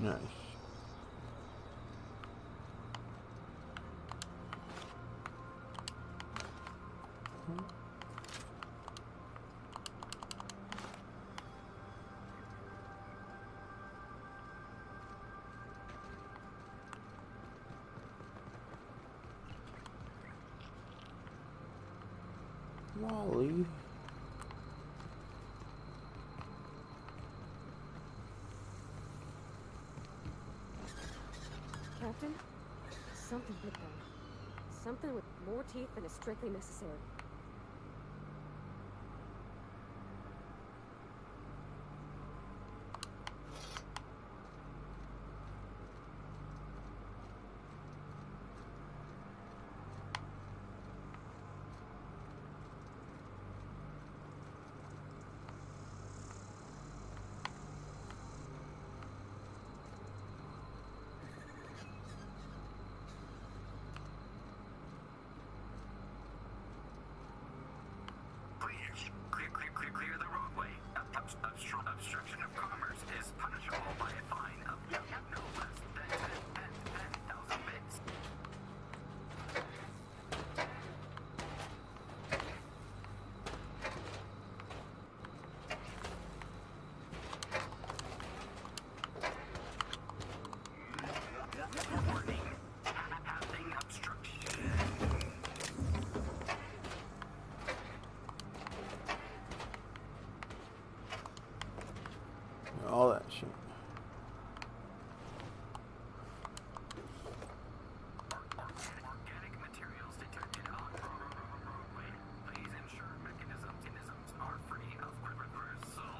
Nice. Molly. Captain? Something hit them. Something with more teeth than is strictly necessary. Clear the roadway. Obstruction of commerce is punishable by a fine of no less than 10,000 bits. Warning. Passing obstruction. All that shit. Organic materials detected on roadway. Please ensure mechanisms are free of reversal.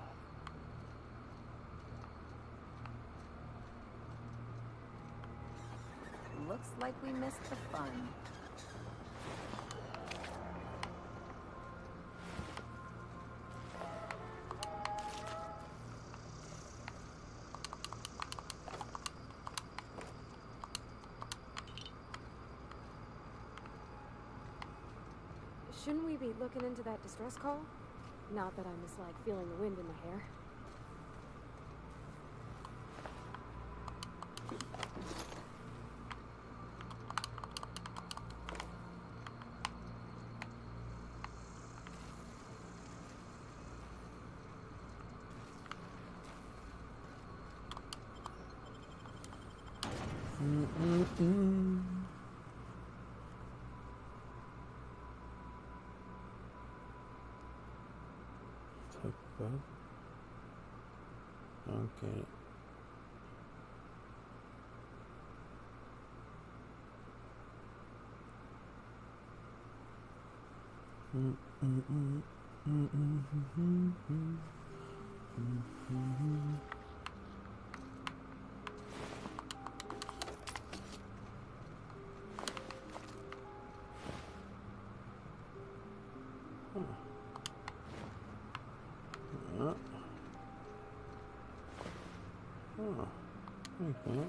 Looks like we missed the fun. Shouldn't we be looking into that distress call? Not that I miss, like, feeling the wind in my hair. Okay. Oh, okay.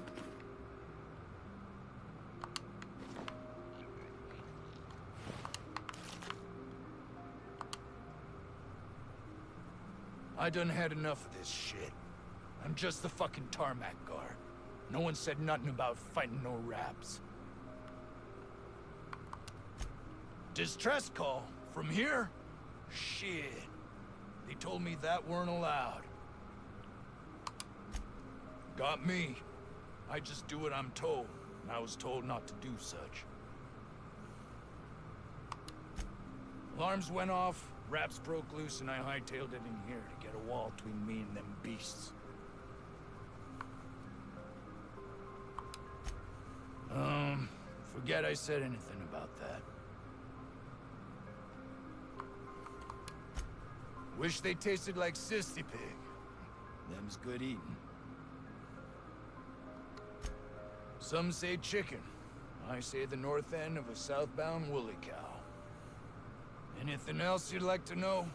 I done had enough of this shit. I'm just the fucking tarmac guard. No one said nothing about fighting no raps. Distress call? From here? Shit. They told me that weren't allowed. Got me. I just do what I'm told, and I was told not to do such. Alarms went off, raps broke loose, and I hightailed it in here to get a wall between me and them beasts. Forget I said anything about that. Wish they tasted like Sissy Pig. Them's good eating. Some say chicken. I say the north end of a southbound woolly cow. Anything else you'd like to know?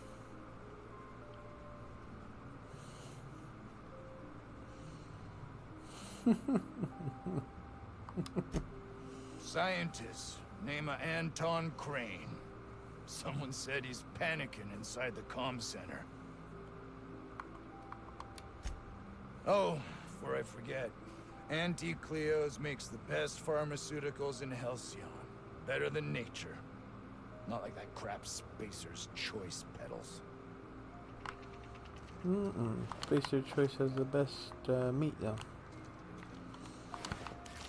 Scientist, name of Anton Crane. Someone said he's panicking inside the comm center. Oh, before I forget, Auntie Cleo's makes the best pharmaceuticals in Halcyon. Better than nature. Not like that crap Spacer's Choice pedals. Spacer Choice has the best meat though.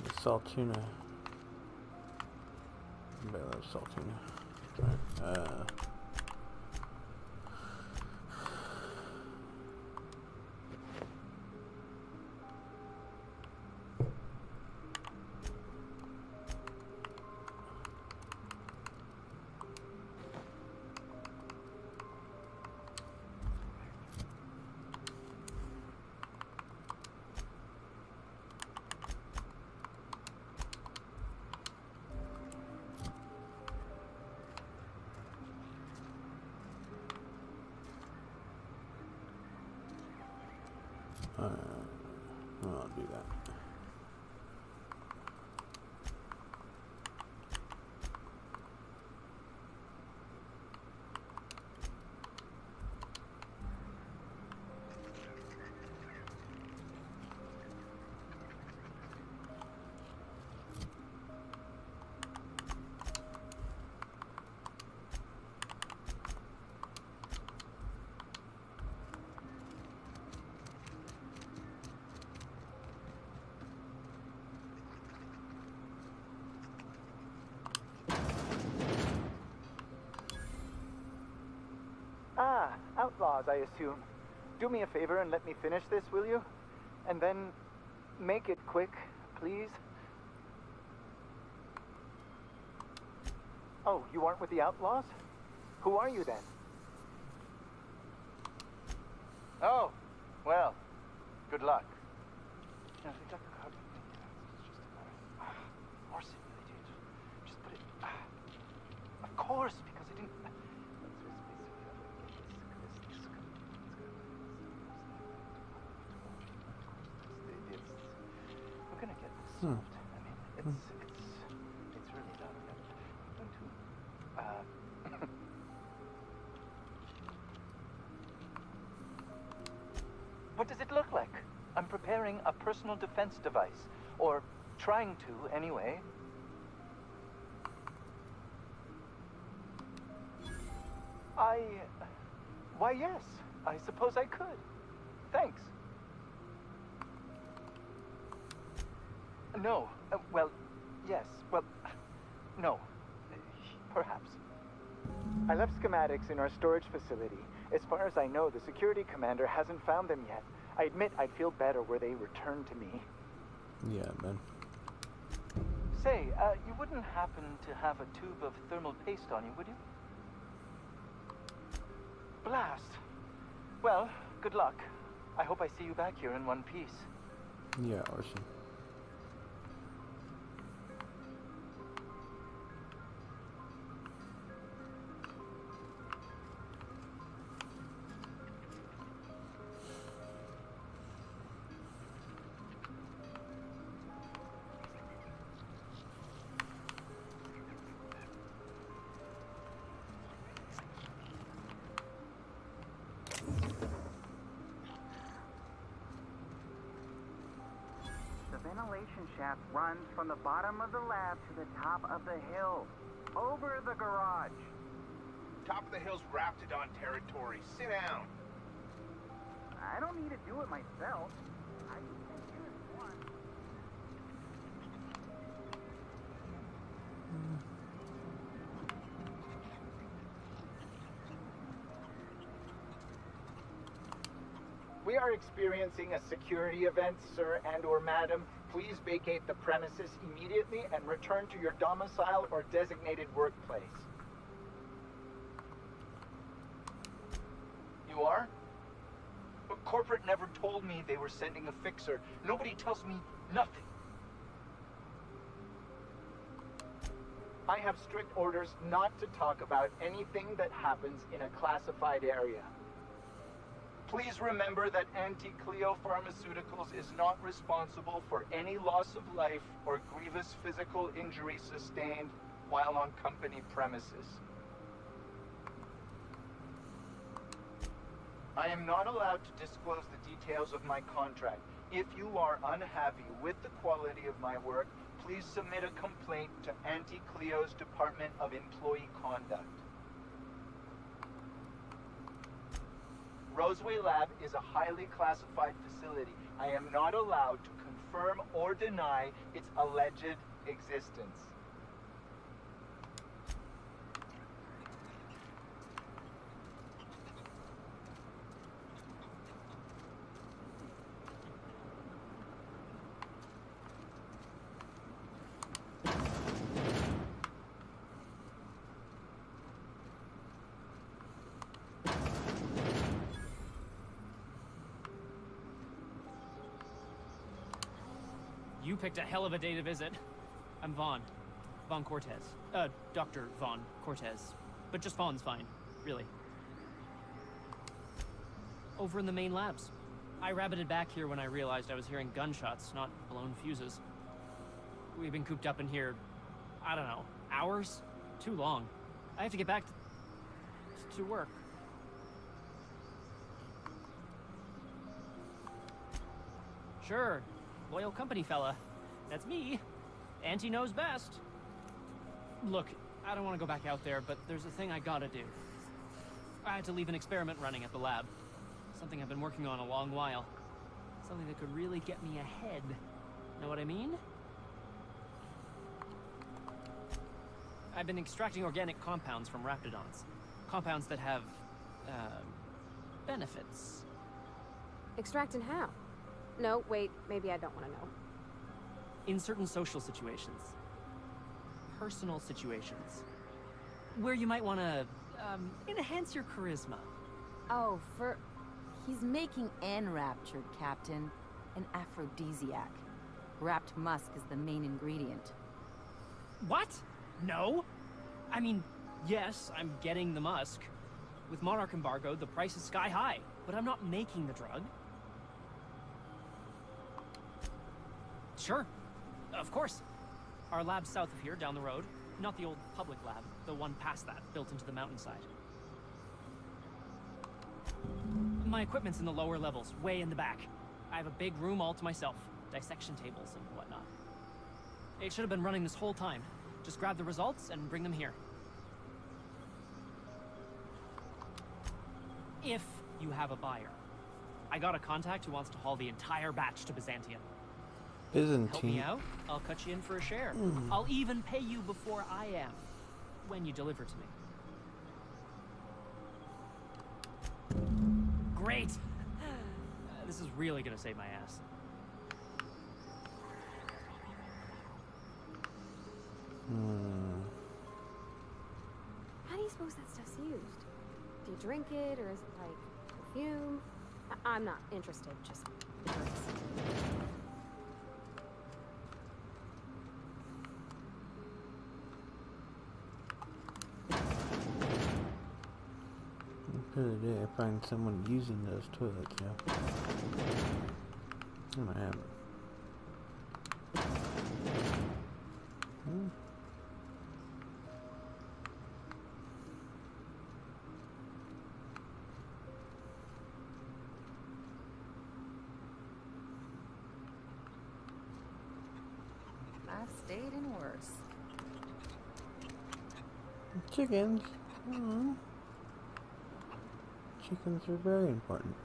The salt tuna. I love salt tuna. Right. I'll do that. Outlaws, I assume. Do me a favor and let me finish this, will you? And then make it quick, please. Oh, you aren't with the Outlaws? Who are you then? Oh, well, good luck. Just put it. Of course, because I didn't. We're gonna get this solved. I mean, it's really done. I'm going to. What does it look like? I'm preparing a personal defense device, or trying to, anyway. Why, yes. I suppose I could. Thanks. No. Well, yes. Well, no. Perhaps. I left schematics in our storage facility. As far as I know, the security commander hasn't found them yet. I admit I'd feel better were they returned to me. Yeah, man. Say, you wouldn't happen to have a tube of thermal paste on you, would you? Blast. Well, good luck. I hope I see you back here in one piece. Yeah, Arson. The ventilation shaft runs from the bottom of the lab to the top of the hill, over the garage. Top of the hill's Raptidon territory. Sit down. I don't need to do it myself. I can take care of one. We are experiencing a security event, sir and/or madam. Please vacate the premises immediately and return to your domicile or designated workplace. You are? But corporate never told me they were sending a fixer. Nobody tells me nothing. I have strict orders not to talk about anything that happens in a classified area. Please remember that Anti-Cleo Pharmaceuticals is not responsible for any loss of life or grievous physical injury sustained while on company premises. I am not allowed to disclose the details of my contract. If you are unhappy with the quality of my work, please submit a complaint to Auntie Cleo's Department of Employee Conduct. Roseway Lab is a highly classified facility. I am not allowed to confirm or deny its alleged existence. You picked a hell of a day to visit. I'm Vaughn. Vaughn Cortez. Dr. Vaughn Cortez. But just Vaughn's fine, really. Over in the main labs. I rabbited back here when I realized I was hearing gunshots, not blown fuses. We've been cooped up in here, I don't know, hours? Too long. I have to get back to work. Sure. Loyal company fella. That's me. Auntie knows best. Look, I don't want to go back out there, but there's a thing I gotta do. I had to leave an experiment running at the lab. Something I've been working on a long while. Something that could really get me ahead. Know what I mean? I've been extracting organic compounds from raptidons. Compounds that have, benefits. Extracting how? No, wait, maybe I don't want to know. In certain social situations. Personal situations. Where you might want to, enhance your charisma. Oh, he's making enraptured, Captain. An aphrodisiac. Wrapped musk is the main ingredient. What? No? I mean, yes, I'm getting the musk. With Monarch embargo, the price is sky high, but I'm not making the drug. Sure. Of course. Our lab's south of here, down the road. Not the old public lab, the one past that, built into the mountainside. My equipment's in the lower levels, way in the back. I have a big room all to myself, dissection tables and whatnot. It should have been running this whole time. Just grab the results and bring them here. If you have a buyer. I got a contact who wants to haul the entire batch to Byzantium. Byzantine. Help me out, I'll cut you in for a share. I'll even pay you before I am, when you deliver to me. Great! This is really gonna save my ass. How do you suppose that stuff's used? Do you drink it, or is it like perfume? I'm not interested, just curious. Good day, I find someone using those toilets, yeah. I am. I've stayed in worse. Chickens. Chickens are very important.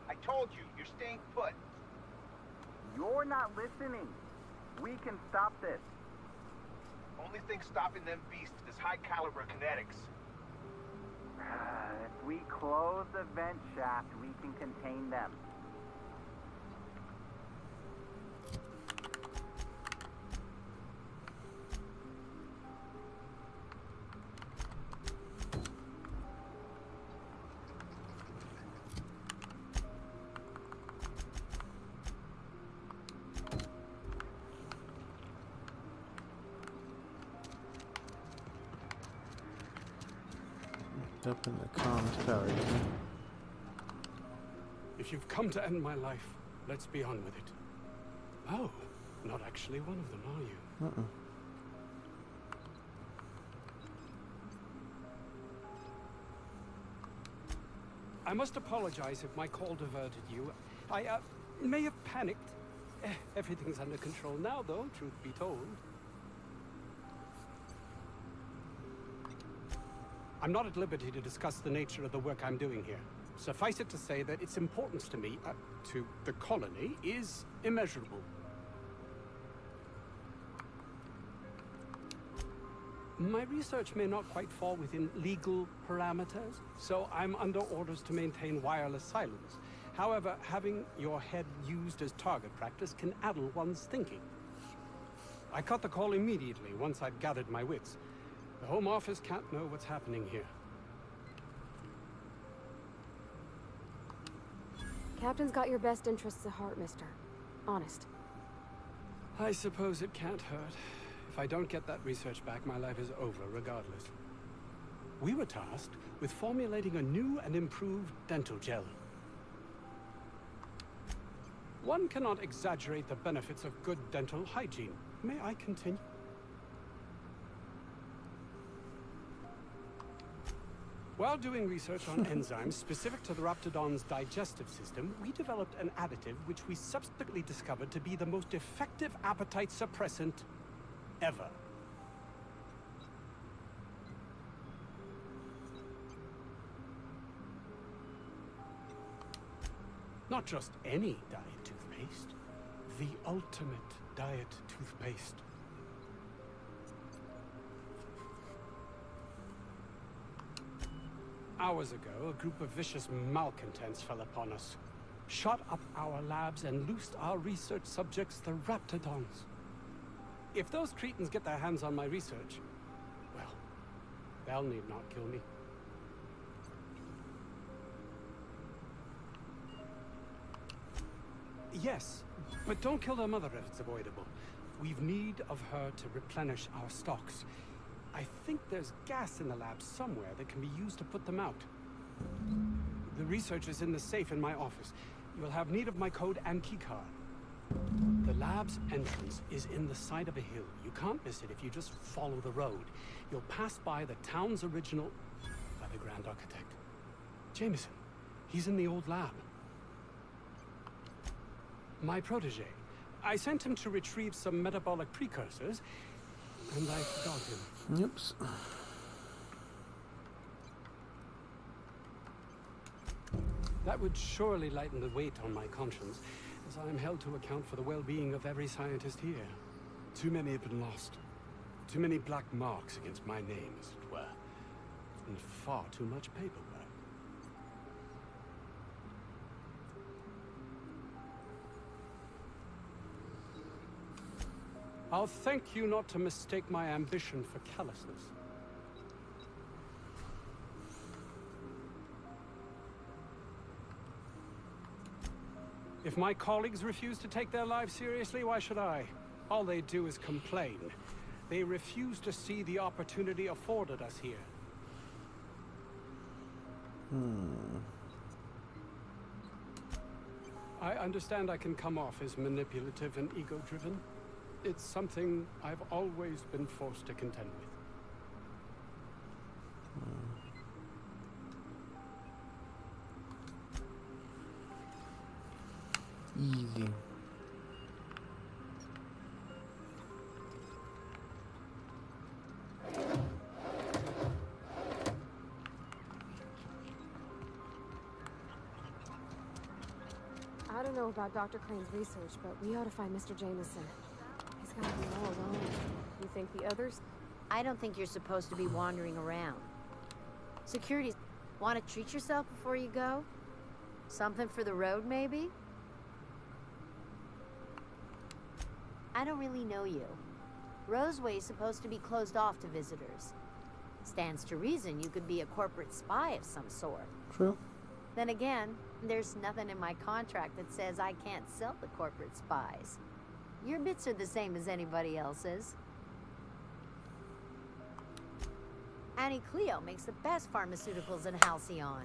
I told you, you're staying put. You're not listening. We can stop this. Only thing stopping them beasts is high caliber kinetics. If we close the vent shaft, we can contain them. Up in the comms tower, you see? If you've come to end my life, let's be on with it. Oh, not actually one of them, are you? I must apologize if my call diverted you. I may have panicked. Everything's under control now, though, truth be told. I'm not at liberty to discuss the nature of the work I'm doing here. Suffice it to say that its importance to me, to the colony, is immeasurable. My research may not quite fall within legal parameters, so I'm under orders to maintain wireless silence. However, having your head used as target practice can addle one's thinking. I cut the call immediately once I'd gathered my wits. The Home Office can't know what's happening here. Captain's got your best interests at heart, mister. Honest. I suppose it can't hurt. If I don't get that research back, my life is over regardless. We were tasked with formulating a new and improved dental gel. One cannot exaggerate the benefits of good dental hygiene. May I continue? While doing research on enzymes specific to the Raptidon's digestive system, we developed an additive which we subsequently discovered to be the most effective appetite suppressant ever. Not just any diet toothpaste, the ultimate diet toothpaste. Hours ago, a group of vicious malcontents fell upon us, shot up our labs and loosed our research subjects, the Raptidons. If those cretins get their hands on my research, well, they'll need not kill me. Yes, but don't kill their mother if it's avoidable. We've need of her to replenish our stocks. I think there's gas in the lab somewhere that can be used to put them out. The research is in the safe in my office. You'll have need of my code and keycard. The lab's entrance is in the side of a hill. You can't miss it if you just follow the road. You'll pass by the town's original... by the Grand Architect. Jameson. He's in the old lab. My protege. I sent him to retrieve some metabolic precursors, and I forgot him. Oops. That would surely lighten the weight on my conscience, as I am held to account for the well-being of every scientist here. Too many have been lost. Too many black marks against my name, as it were. And far too much paperwork. I'll thank you not to mistake my ambition for callousness. If my colleagues refuse to take their lives seriously, why should I? All they do is complain. They refuse to see the opportunity afforded us here. I understand I can come off as manipulative and ego-driven. It's something I've always been forced to contend with. Easy. I don't know about Dr. Crane's research, but we ought to find Mr. Jameson. He's gotta be all alone. You think the others? I don't think you're supposed to be wandering around. Security, want to treat yourself before you go? Something for the road, maybe? I don't really know you. Roseway's supposed to be closed off to visitors. Stands to reason you could be a corporate spy of some sort. True. Then again, there's nothing in my contract that says I can't sell the corporate spies. Your bits are the same as anybody else's. Annie Cleo makes the best pharmaceuticals in Halcyon.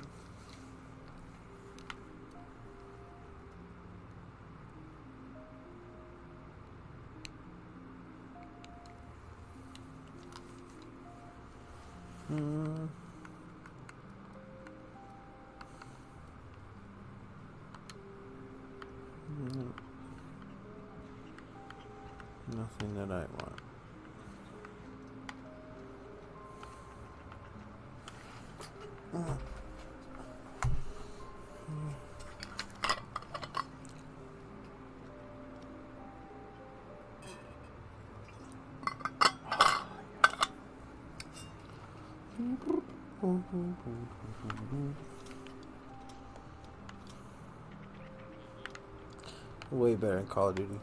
Nothing that I want. Way better than Call of Duty.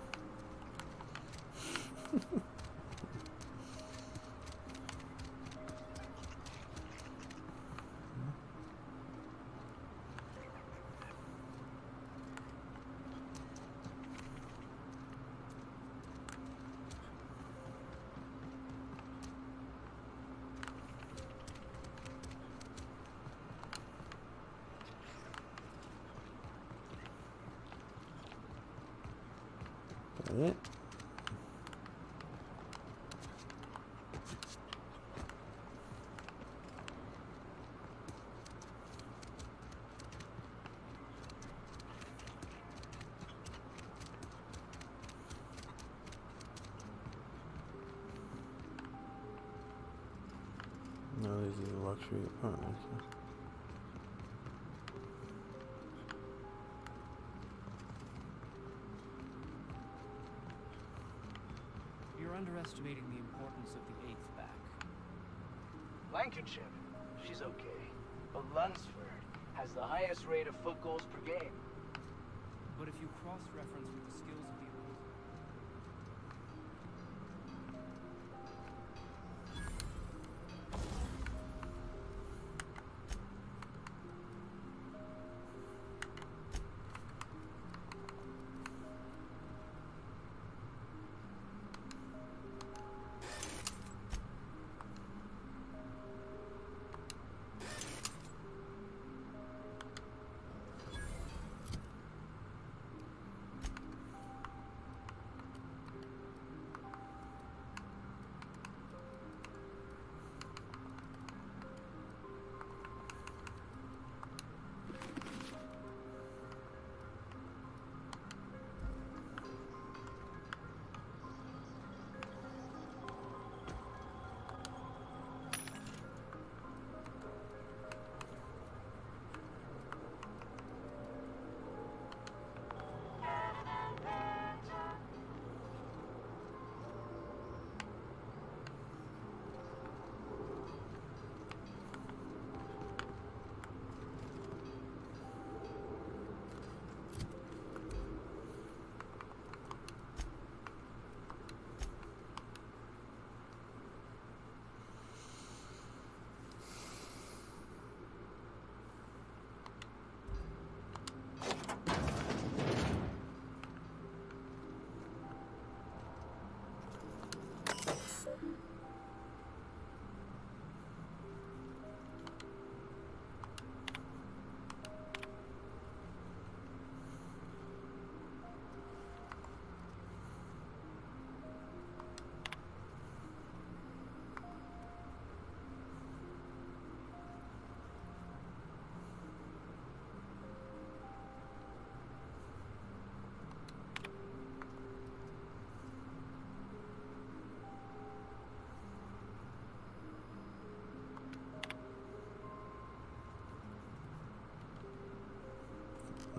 It. No, these are the luxury apartments. You're underestimating the importance of the 8th back. Blankenship, she's okay. But Lunsford has the highest rate of foot goals per game. But if you cross-reference with the skills of the opponent...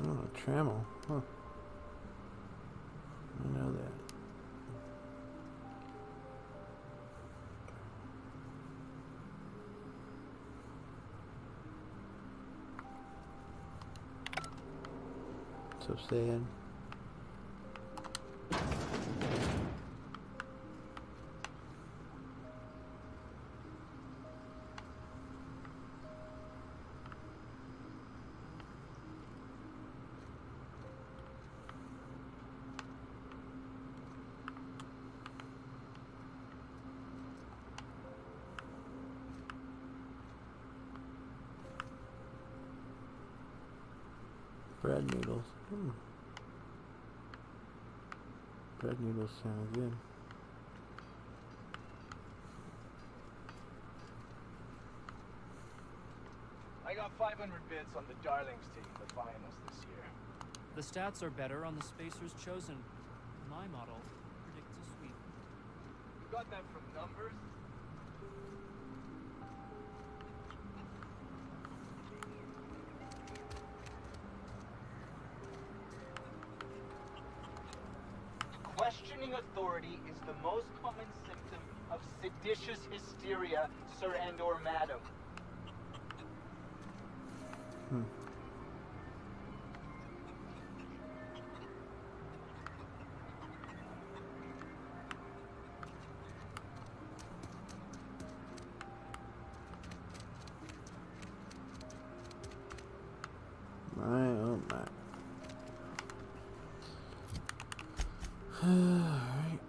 Oh, Trammel. Huh. I know that. So sad. Bread noodles. Bread noodles sound good. I got 500 bids on the Darlings taking the finals this year. The stats are better on the spacers chosen. My model predicts a sweep. got that from numbers? Questioning authority is the most common symptom of seditious hysteria, sir and or madam. Oh my. Alright.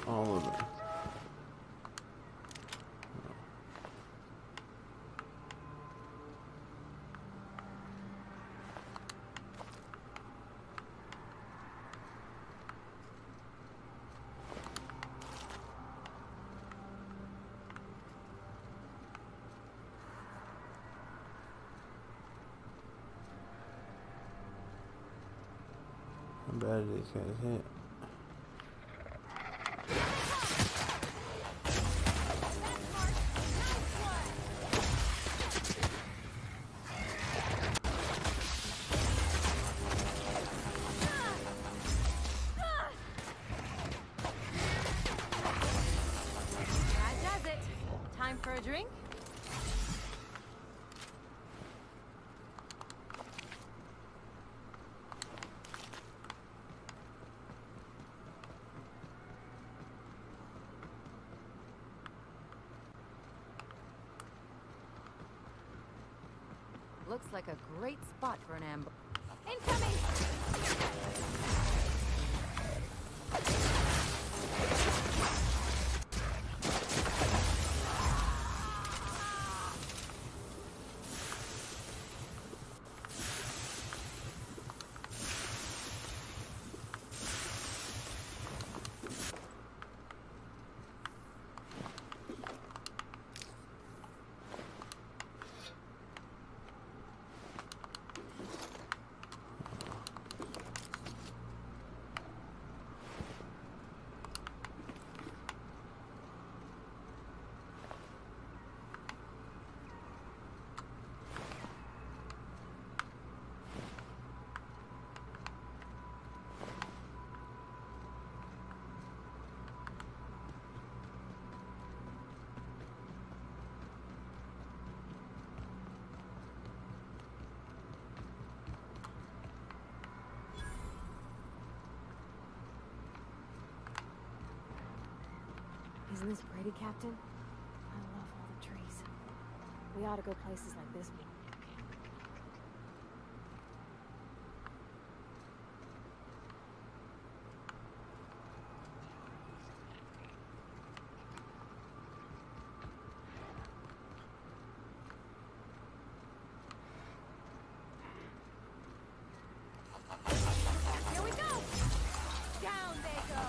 All of it. How bad are these guys hit? That does it. Time for a drink? Looks like a great spot for an ambush. Incoming! Isn't this pretty, Captain? I love all the trees. We ought to go places like this one. Here we go! Down they go!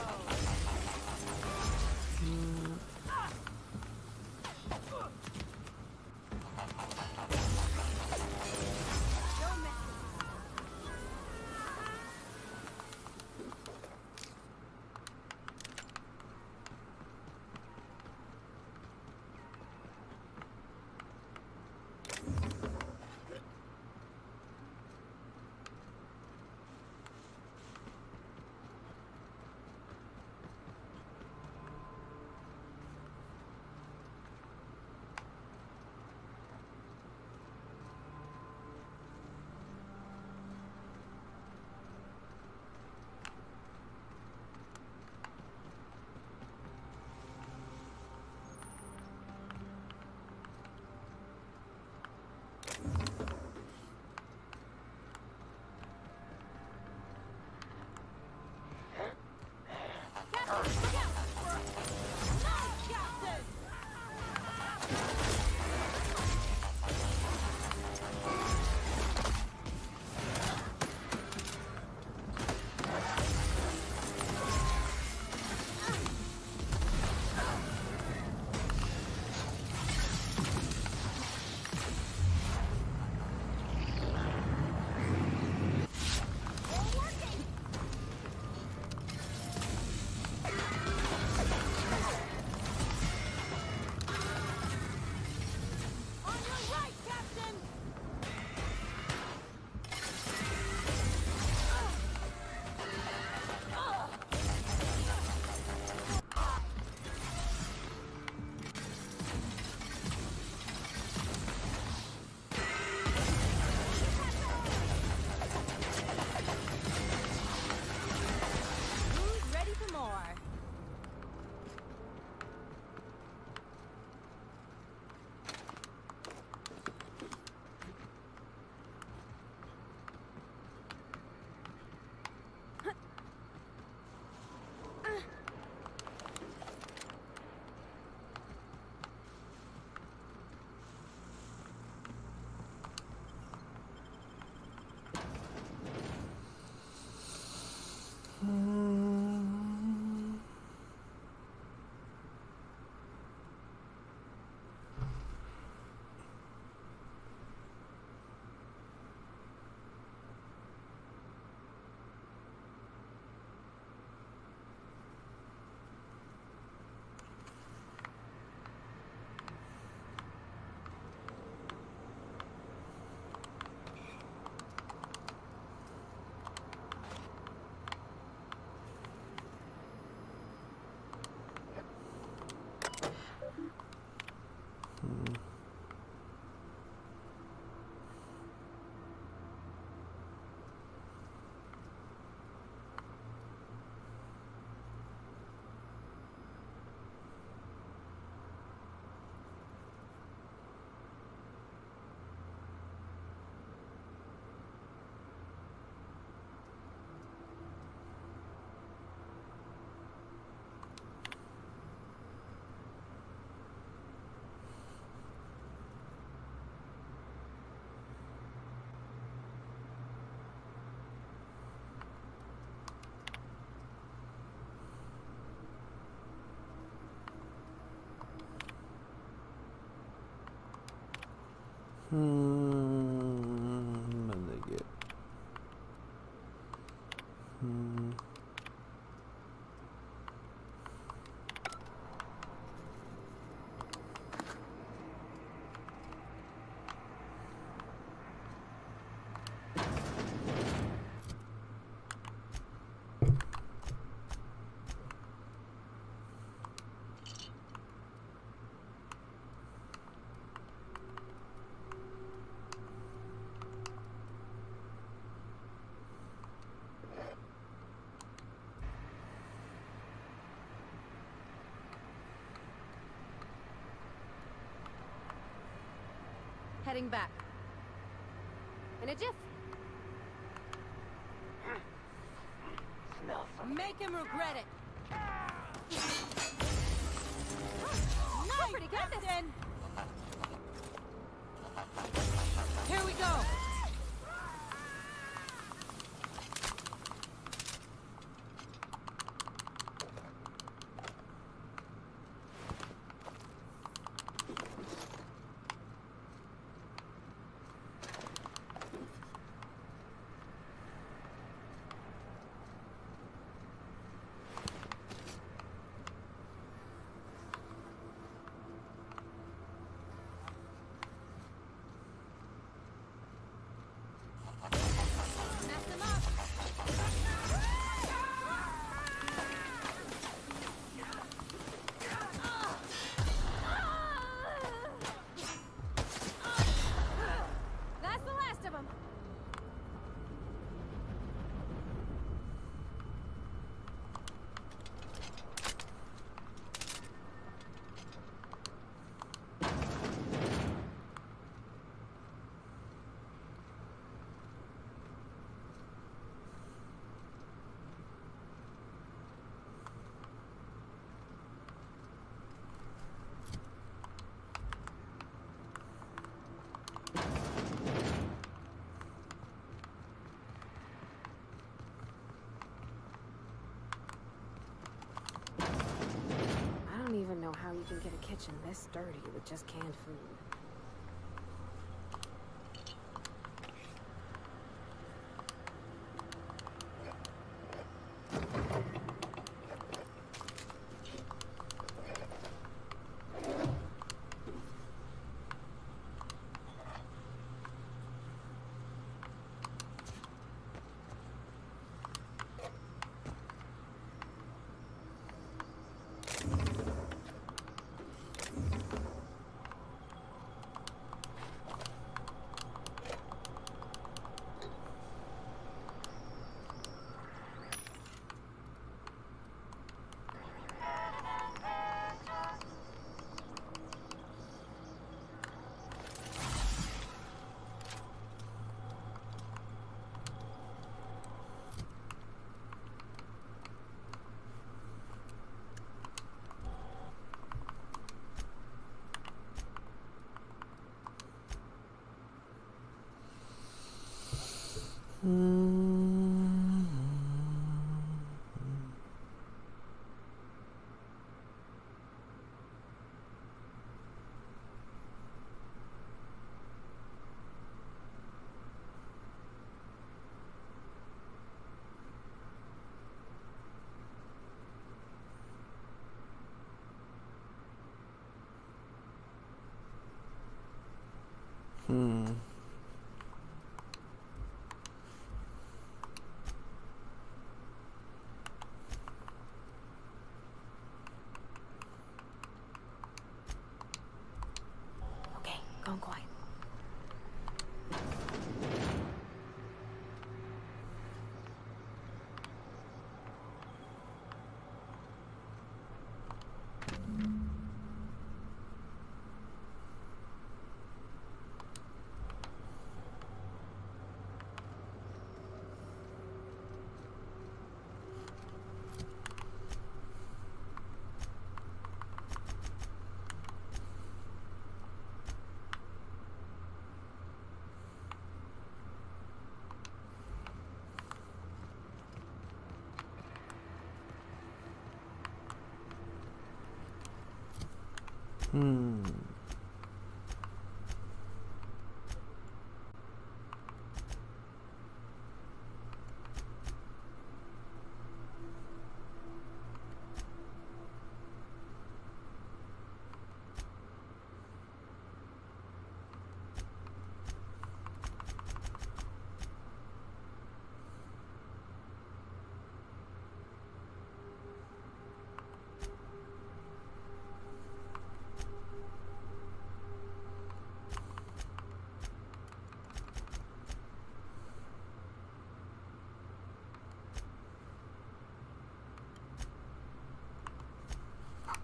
What did they get? Heading back. In a jiff. Make him regret it. Nice, pretty good, then. Here we go. I don't even know how you can get a kitchen this dirty with just canned food. Okay, gone quiet.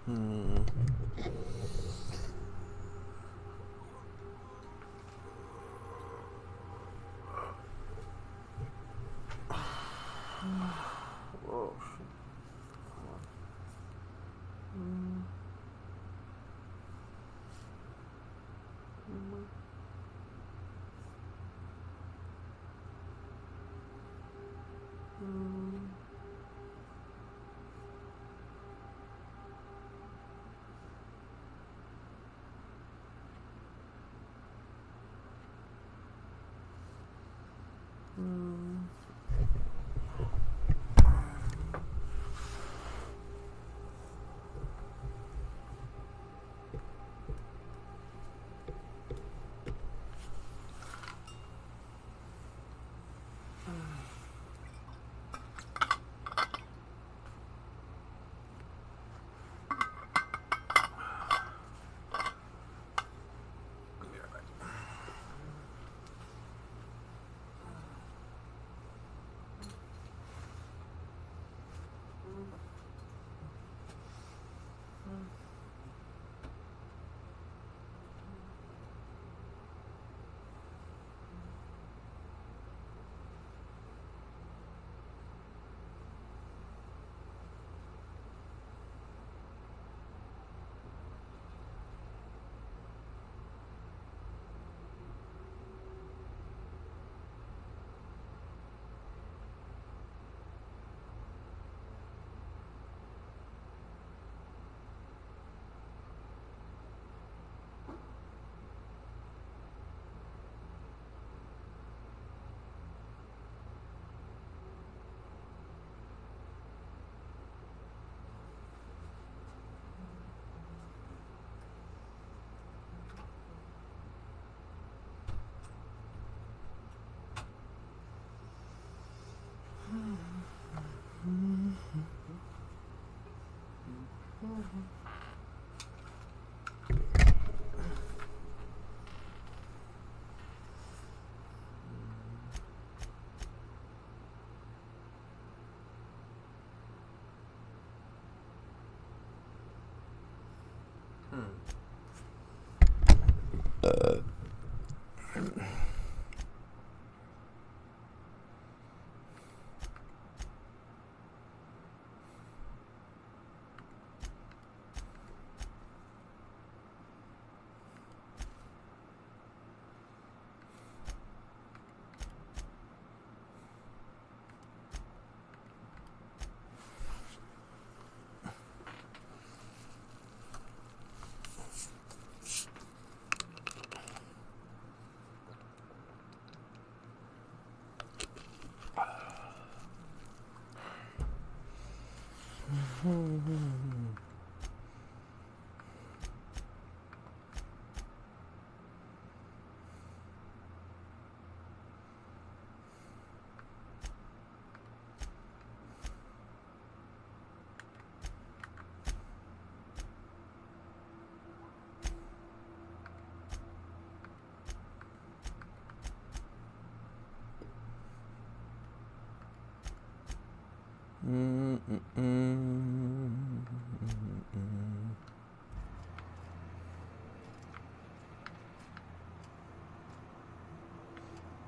Whoa, shit.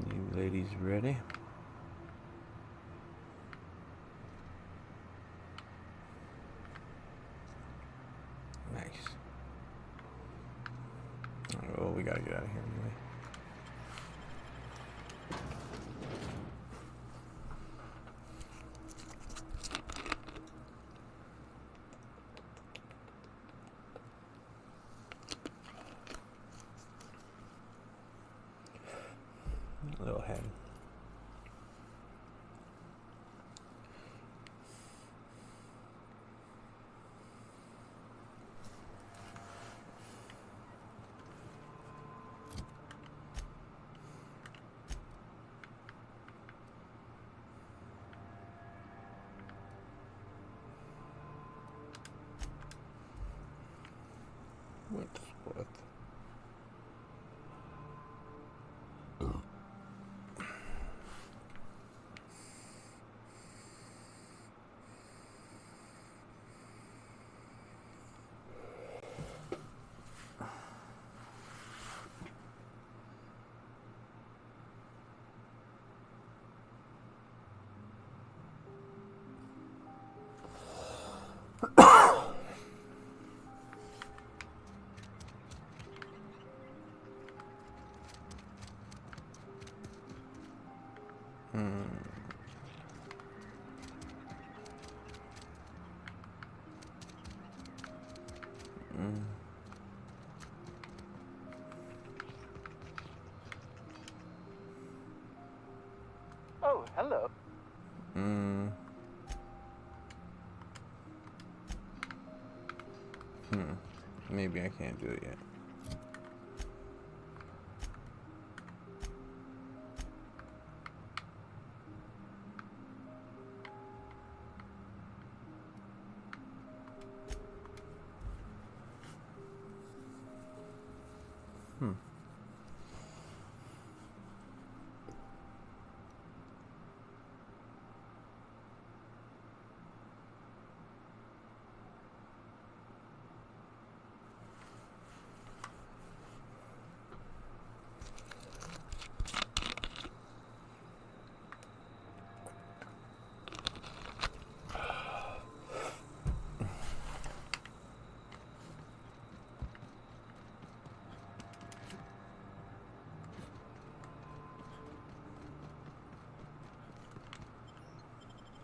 You ladies ready? Nice. Oh, we gotta get out of here anyway. A little head. What? Oh, hello. Maybe I can't do it yet.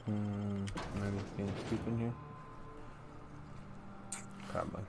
Am I just being stupid here? Probably.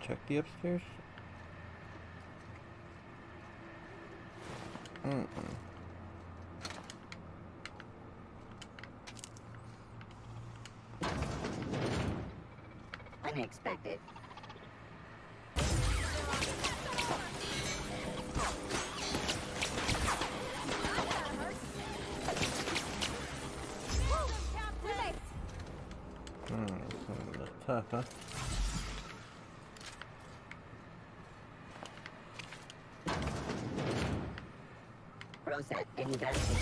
Check the upstairs. Unexpected. It's a little tough, huh? Process investigation.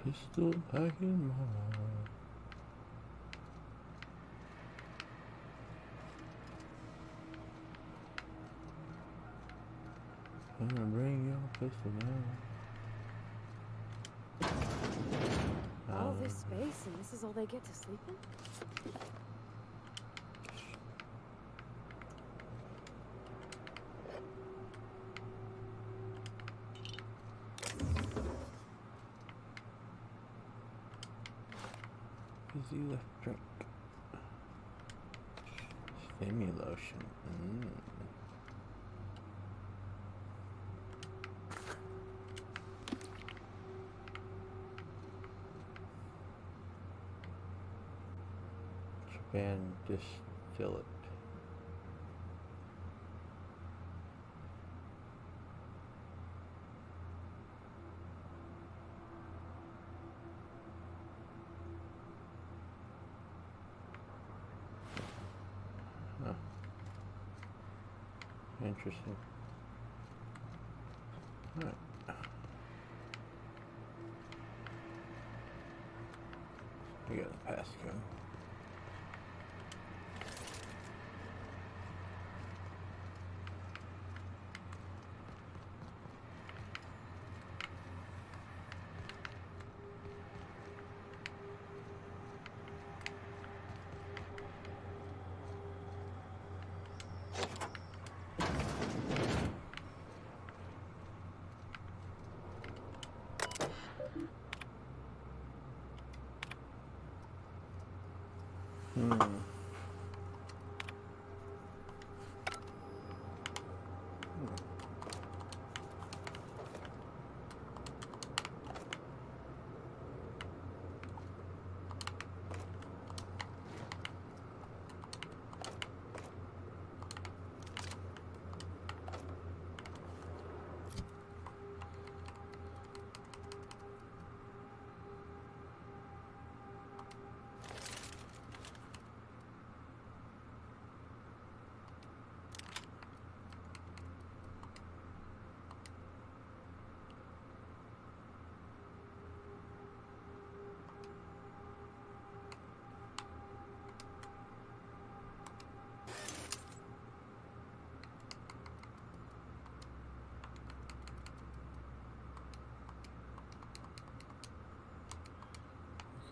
Pistol back in my heart. I'm gonna bring your pistol down. All this space and this is all they get to sleep in? Fizzy left drink. Stimulation. Japan distillate. Interesting. Alright. We got the passcode.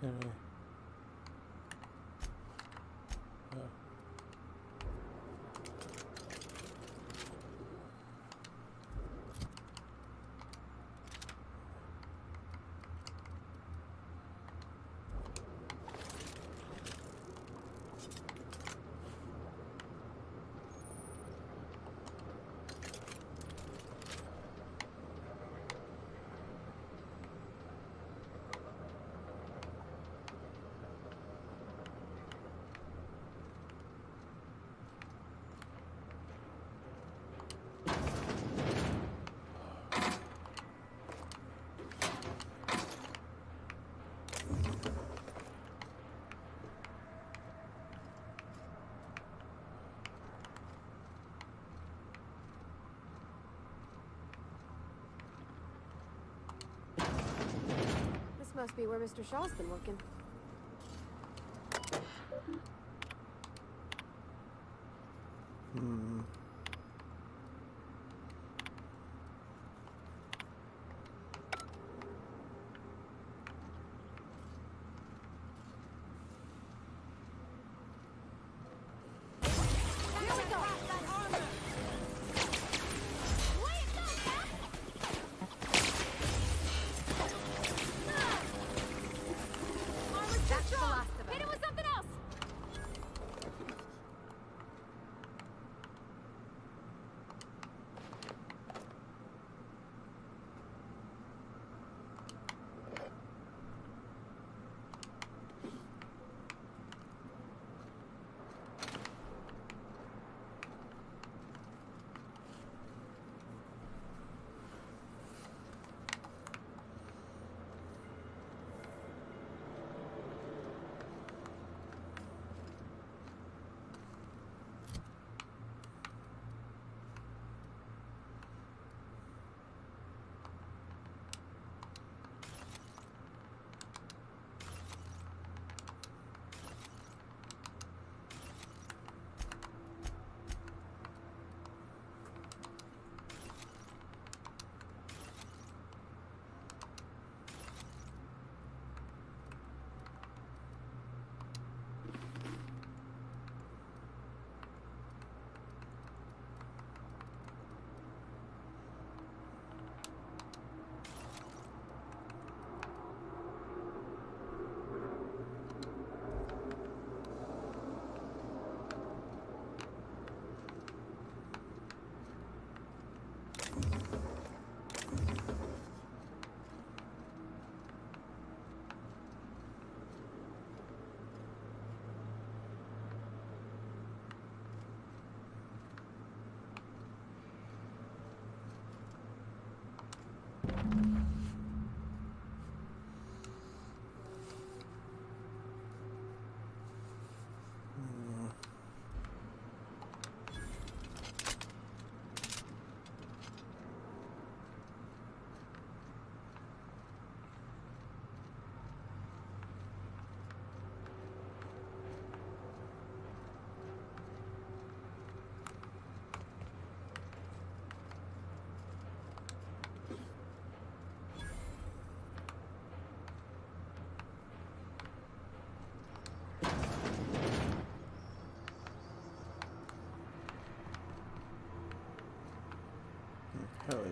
Okay. This must be where Mr. Shaw's been working. Hell yeah.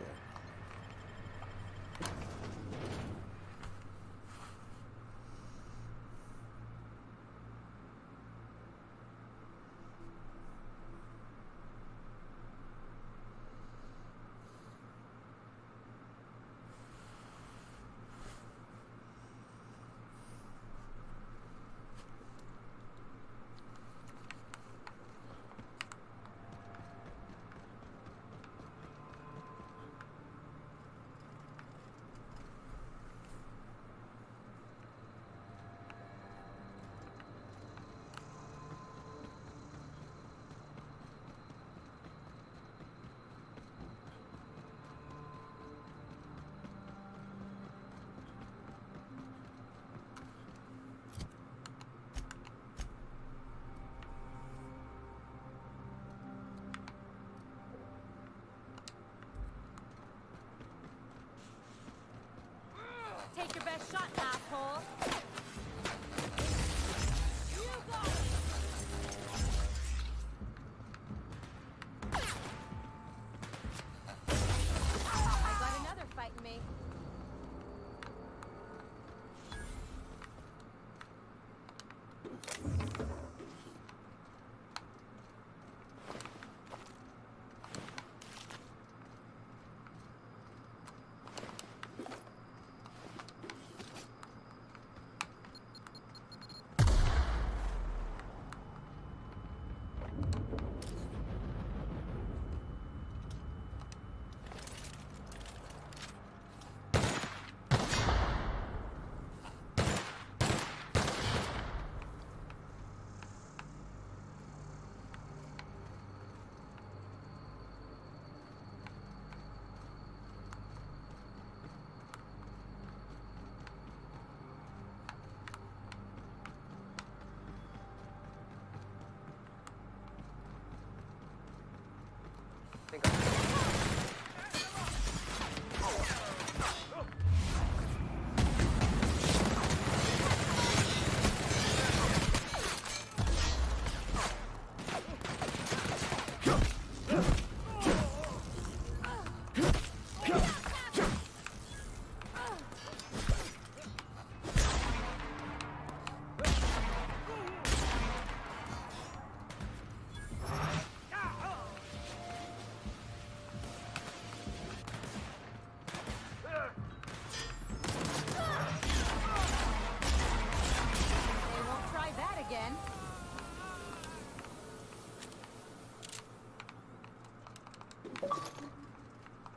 Take your best shot, asshole. You got it. I got another fighting me.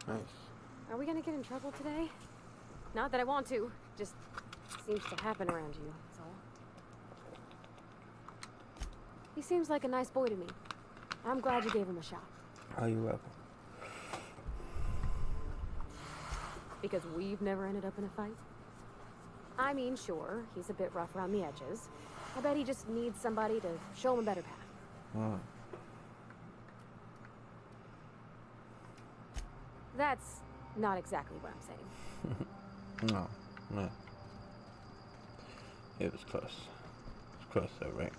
Nice. Are we gonna get in trouble today? Not that I want to. Just seems to happen around you, that's all. He seems like a nice boy to me. I'm glad you gave him a shot. Oh, you're welcome. Because we've never ended up in a fight? I mean, sure, he's a bit rough around the edges. I bet he just needs somebody to show him a better path. Oh. That's not exactly what I'm saying. No, no. It was close. It was close though, right?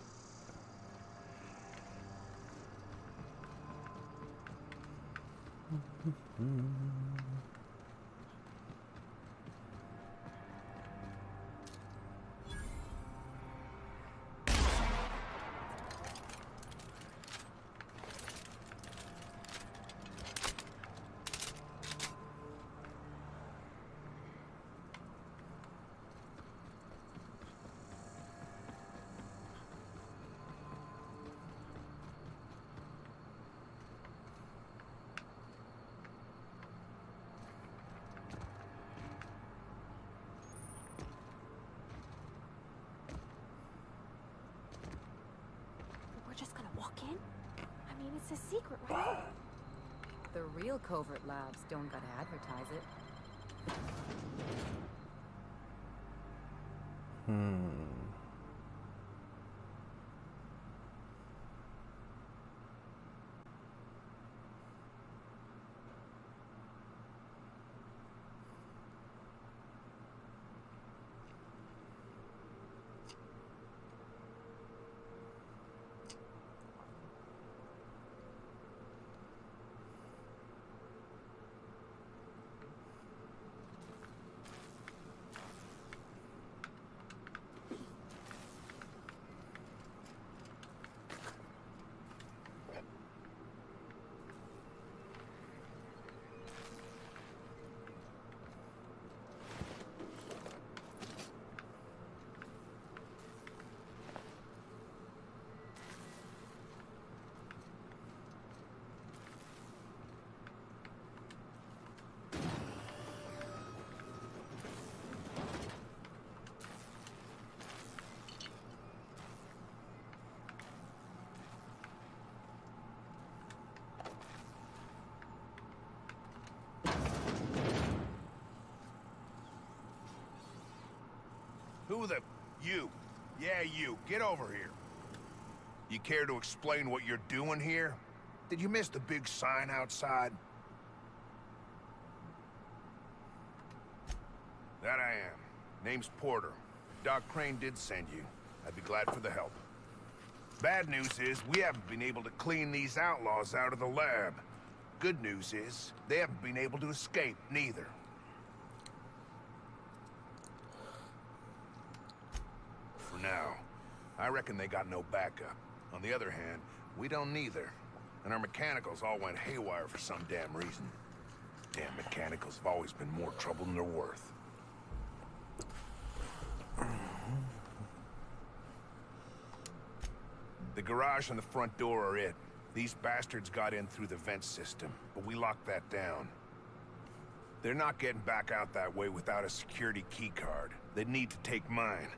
We're just gonna walk in? I mean, it's a secret, right? The real covert labs don't gotta advertise it. Who the... You. Yeah, you. Get over here. You care to explain what you're doing here? Did you miss the big sign outside? That I am. Name's Porter. Doc Crane did send you. I'd be glad for the help. Bad news is, we haven't been able to clean these outlaws out of the lab. Good news is, they haven't been able to escape, neither. For now. I reckon they got no backup. On the other hand, we don't neither. And our mechanicals all went haywire for some damn reason. Damn mechanicals have always been more trouble than they're worth. The garage and the front door are it. These bastards got in through the vent system, but we locked that down. They're not getting back out that way without a security keycard. They'd need to take mine.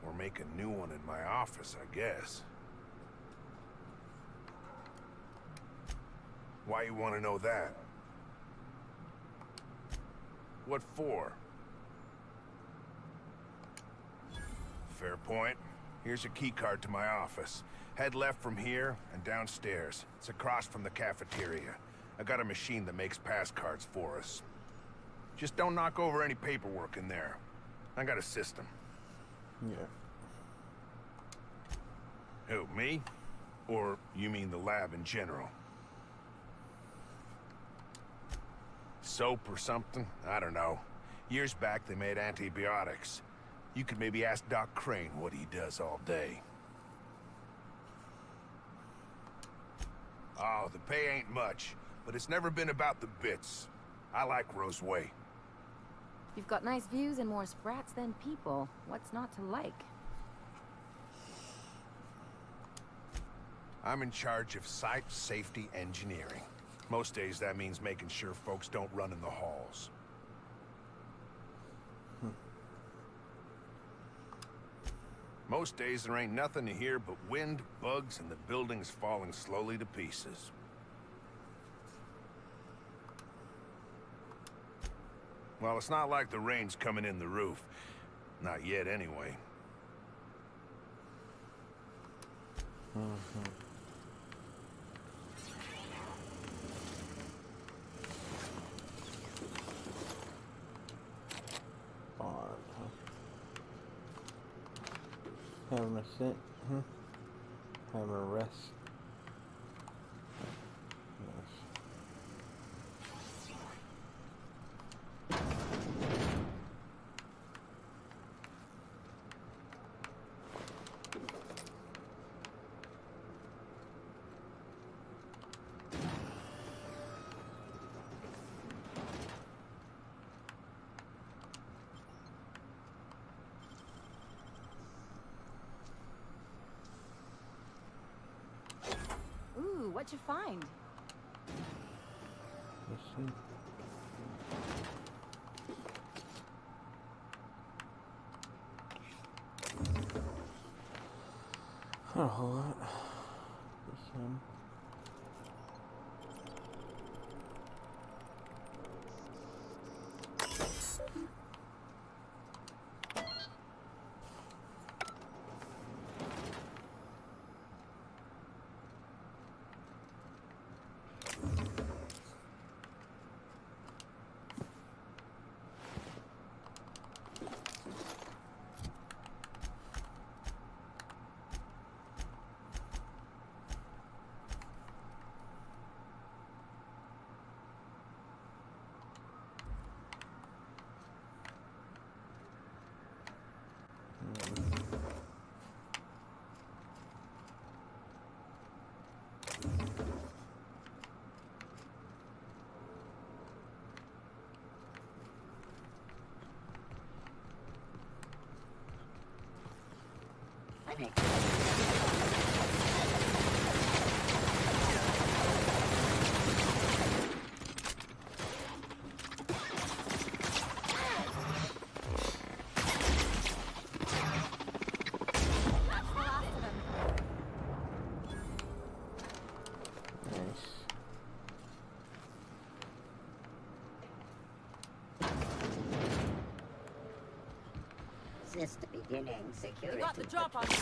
Or make a new one in my office, I guess. Why you want to know that? What for? Fair point. Here's a keycard to my office. Head left from here and downstairs. It's across from the cafeteria. I got a machine that makes pass cards for us. Just don't knock over any paperwork in there. I got a system. Yeah. Who, me? Or you mean the lab in general? Soap or something? I don't know. Years back they made antibiotics. You could maybe ask Doc Crane what he does all day. Oh, the pay ain't much, but it's never been about the bits. I like Roseway. You've got nice views and more sprats than people. What's not to like? I'm in charge of site safety engineering. Most days that means making sure folks don't run in the halls. Most days there ain't nothing to hear but wind, bugs, and the buildings falling slowly to pieces. Well, it's not like the rain's coming in the roof. Not yet, anyway. Having a sit. Having a rest. Ooh, what'd you find? Let's see. Not a whole lot. Just some. Sister? Beginning security. You got the drop on me.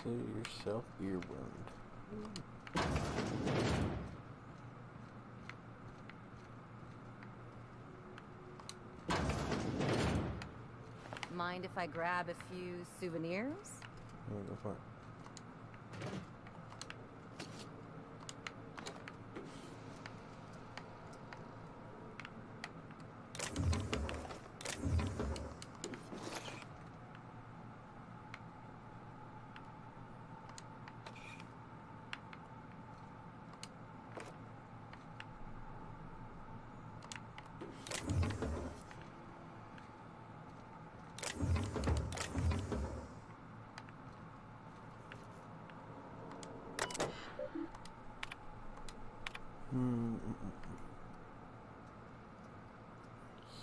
Consider yourself earwormed. Mind if I grab a few souvenirs? Yeah, go for it.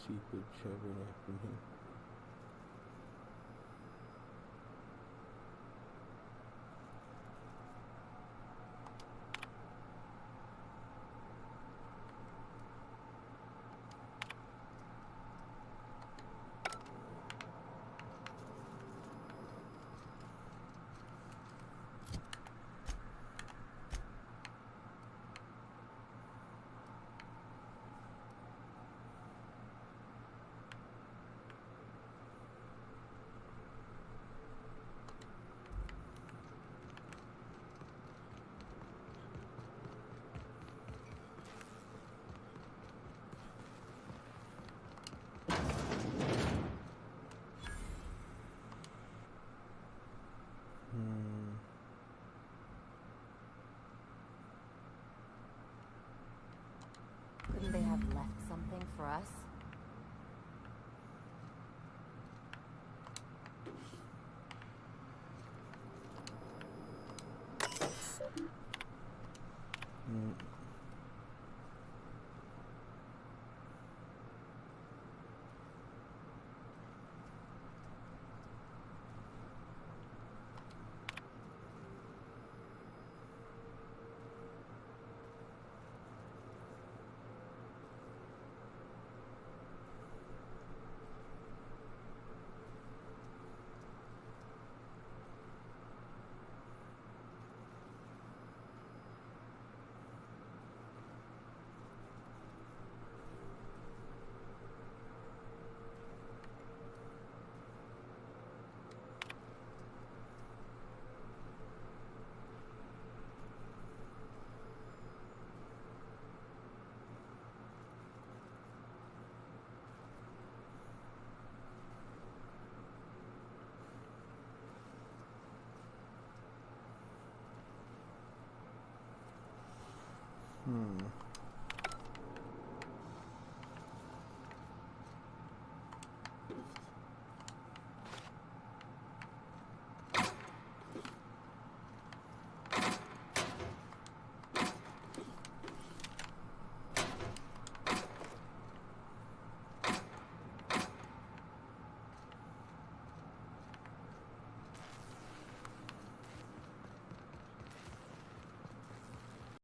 Seepage every afternoon. Couldn't they have left something for us?